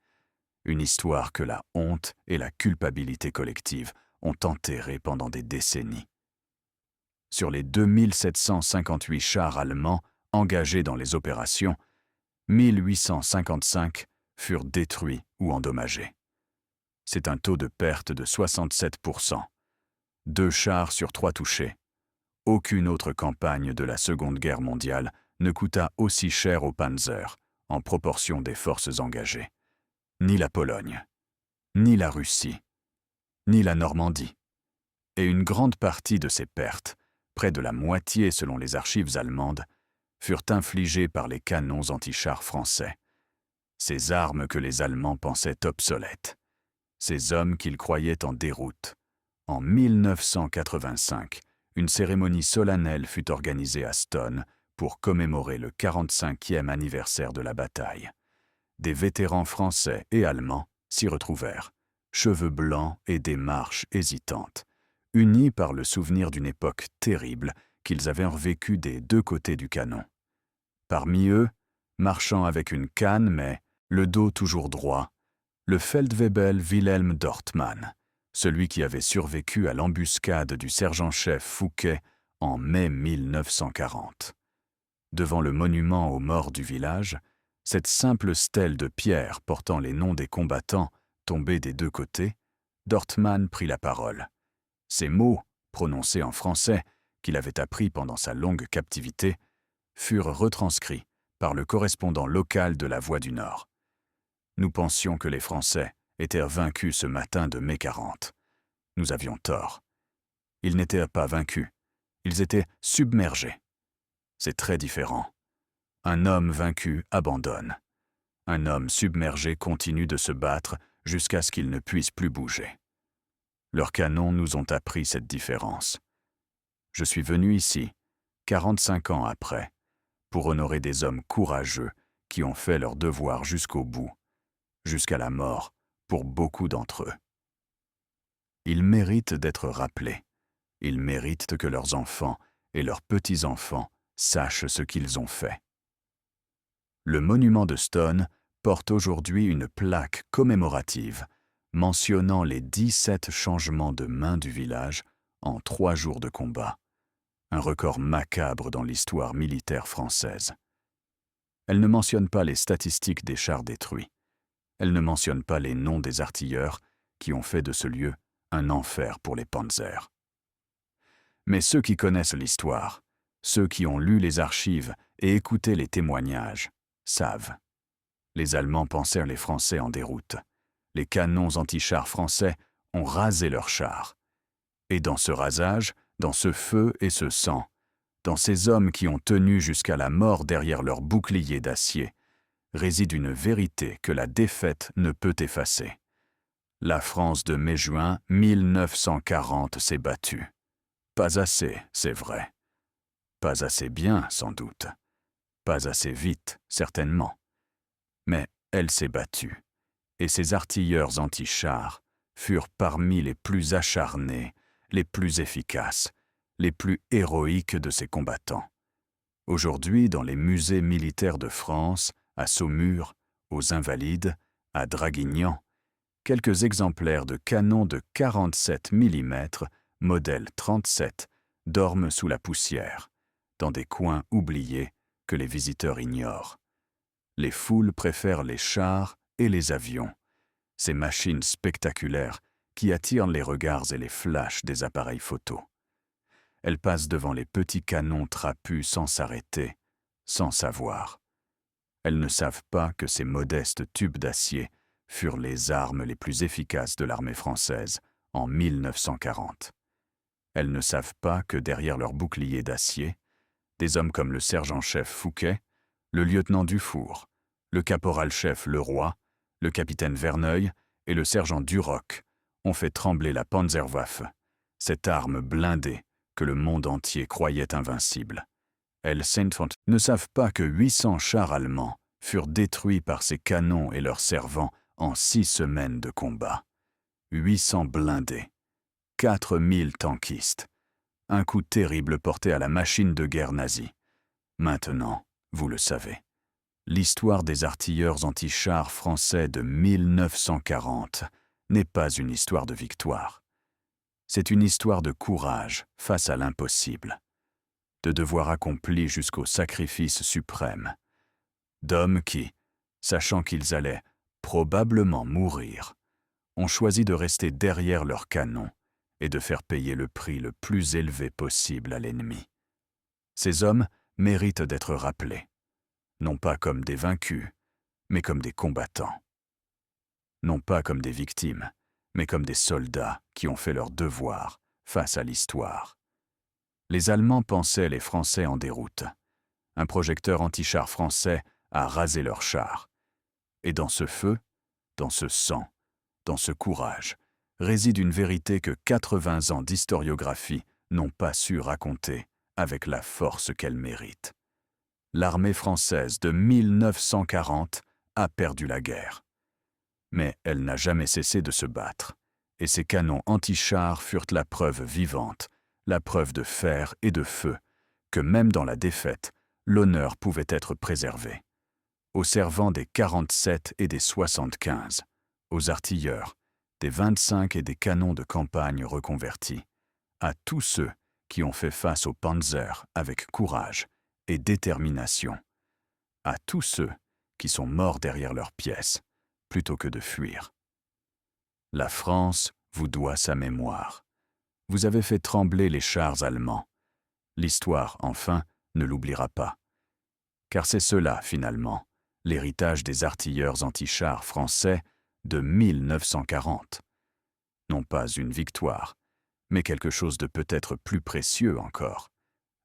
une histoire que la honte et la culpabilité collective ont enterrée pendant des décennies. Sur les 2758 chars allemands engagés dans les opérations, 1855 furent détruits ou endommagés. C'est un taux de perte de 67%. 2 chars sur 3 touchés. Aucune autre campagne de la Seconde Guerre mondiale ne coûta aussi cher au Panzer en proportion des forces engagées. Ni la Pologne, ni la Russie, ni la Normandie. Et une grande partie de ces pertes, près de la moitié selon les archives allemandes, furent infligées par les canons anti-chars français. Ces armes que les Allemands pensaient obsolètes. Ces hommes qu'ils croyaient en déroute. En 1985, une cérémonie solennelle fut organisée à Stone pour commémorer le 45e anniversaire de la bataille. Des vétérans français et allemands s'y retrouvèrent, cheveux blancs et démarches hésitantes, unis par le souvenir d'une époque terrible qu'ils avaient vécue des deux côtés du canon. Parmi eux, marchant avec une canne mais le dos toujours droit, le Feldwebel Wilhelm d'Ortmann, celui qui avait survécu à l'embuscade du sergent-chef Fouquet en mai 1940. Devant le monument aux morts du village, cette simple stèle de pierre portant les noms des combattants tombés des deux côtés, d'Ortmann prit la parole. Ces mots, prononcés en français, qu'il avait appris pendant sa longue captivité, furent retranscrits par le correspondant local de la Voix du Nord. Nous pensions que les Français étaient vaincus ce matin de mai 40. Nous avions tort. Ils n'étaient pas vaincus. Ils étaient submergés. C'est très différent. Un homme vaincu abandonne. Un homme submergé continue de se battre jusqu'à ce qu'il ne puisse plus bouger. Leurs canons nous ont appris cette différence. Je suis venu ici, 45 ans après, pour honorer des hommes courageux qui ont fait leur devoir jusqu'au bout, jusqu'à la mort pour beaucoup d'entre eux. Ils méritent d'être rappelés. Ils méritent que leurs enfants et leurs petits-enfants sachent ce qu'ils ont fait. Le monument de Stone porte aujourd'hui une plaque commémorative mentionnant les 17 changements de main du village en 3 jours de combat, un record macabre dans l'histoire militaire française. Elle ne mentionne pas les statistiques des chars détruits. Elle ne mentionne pas les noms des artilleurs qui ont fait de ce lieu un enfer pour les panzers. Mais ceux qui connaissent l'histoire, ceux qui ont lu les archives et écouté les témoignages, savent. Les Allemands pensèrent les Français en déroute. Les canons anti-chars français ont rasé leurs chars. Et dans ce rasage, dans ce feu et ce sang, dans ces hommes qui ont tenu jusqu'à la mort derrière leurs boucliers d'acier, réside une vérité que la défaite ne peut effacer. La France de mai-juin 1940 s'est battue. Pas assez, c'est vrai. Pas assez bien, sans doute. Pas assez vite, certainement. Mais elle s'est battue. Et ses artilleurs anti-chars furent parmi les plus acharnés, les plus efficaces, les plus héroïques de ses combattants. Aujourd'hui, dans les musées militaires de France, à Saumur, aux Invalides, à Draguignan, quelques exemplaires de canons de 47 mm, modèle 37, dorment sous la poussière, dans des coins oubliés que les visiteurs ignorent. Les foules préfèrent les chars et les avions, ces machines spectaculaires qui attirent les regards et les flashs des appareils photo. Elles passent devant les petits canons trapus sans s'arrêter, sans savoir. Elles ne savent pas que ces modestes tubes d'acier furent les armes les plus efficaces de l'armée française en 1940. Elles ne savent pas que derrière leurs boucliers d'acier, des hommes comme le sergent-chef Fouquet, le lieutenant Dufour, le caporal-chef Leroy, le capitaine Verneuil et le sergent Duroc ont fait trembler la Panzerwaffe, cette arme blindée que le monde entier croyait invincible. Elles ne savent pas que 800 chars allemands furent détruits par ces canons et leurs servants en 6 semaines de combat. 800 blindés, 4000 tankistes. Un coup terrible porté à la machine de guerre nazie. Maintenant, vous le savez, l'histoire des artilleurs anti-chars français de 1940 n'est pas une histoire de victoire. C'est une histoire de courage face à l'impossible, de devoir accompli jusqu'au sacrifice suprême, d'hommes qui, sachant qu'ils allaient probablement mourir, ont choisi de rester derrière leur canon et de faire payer le prix le plus élevé possible à l'ennemi. Ces hommes méritent d'être rappelés, non pas comme des vaincus, mais comme des combattants. Non pas comme des victimes, mais comme des soldats qui ont fait leur devoir face à l'histoire. Les Allemands pensaient les Français en déroute. Un projecteur anti-char français a rasé leurs chars. Et dans ce feu, dans ce sang, dans ce courage, réside une vérité que 80 ans d'historiographie n'ont pas su raconter avec la force qu'elle mérite. L'armée française de 1940 a perdu la guerre. Mais elle n'a jamais cessé de se battre, et ses canons anti-chars furent la preuve vivante, la preuve de fer et de feu, que même dans la défaite, l'honneur pouvait être préservé. Aux servants des 47 et des 75, aux artilleurs, des 25 et des canons de campagne reconvertis, à tous ceux qui ont fait face au Panzer avec courage et détermination, à tous ceux qui sont morts derrière leurs pièces, plutôt que de fuir. La France vous doit sa mémoire. Vous avez fait trembler les chars allemands. L'histoire, enfin, ne l'oubliera pas. Car c'est cela, finalement, l'héritage des artilleurs anti-chars français de 1940. Non pas une victoire, mais quelque chose de peut-être plus précieux encore.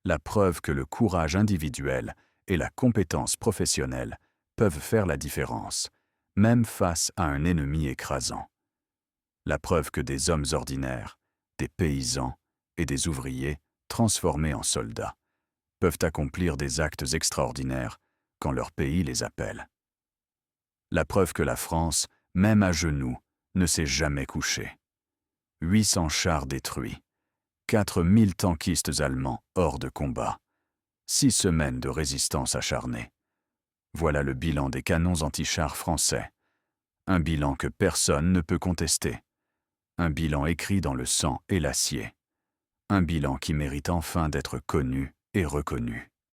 La preuve que le courage individuel et la compétence professionnelle peuvent faire la différence, même face à un ennemi écrasant. La preuve que des hommes ordinaires, des paysans et des ouvriers transformés en soldats peuvent accomplir des actes extraordinaires quand leur pays les appelle. La preuve que la France, même à genoux, ne s'est jamais couchée. 800 chars détruits, 4000 tankistes allemands hors de combat, 6 semaines de résistance acharnée. Voilà le bilan des canons anti-chars français. Un bilan que personne ne peut contester. Un bilan écrit dans le sang et l'acier. Un bilan qui mérite enfin d'être connu et reconnu.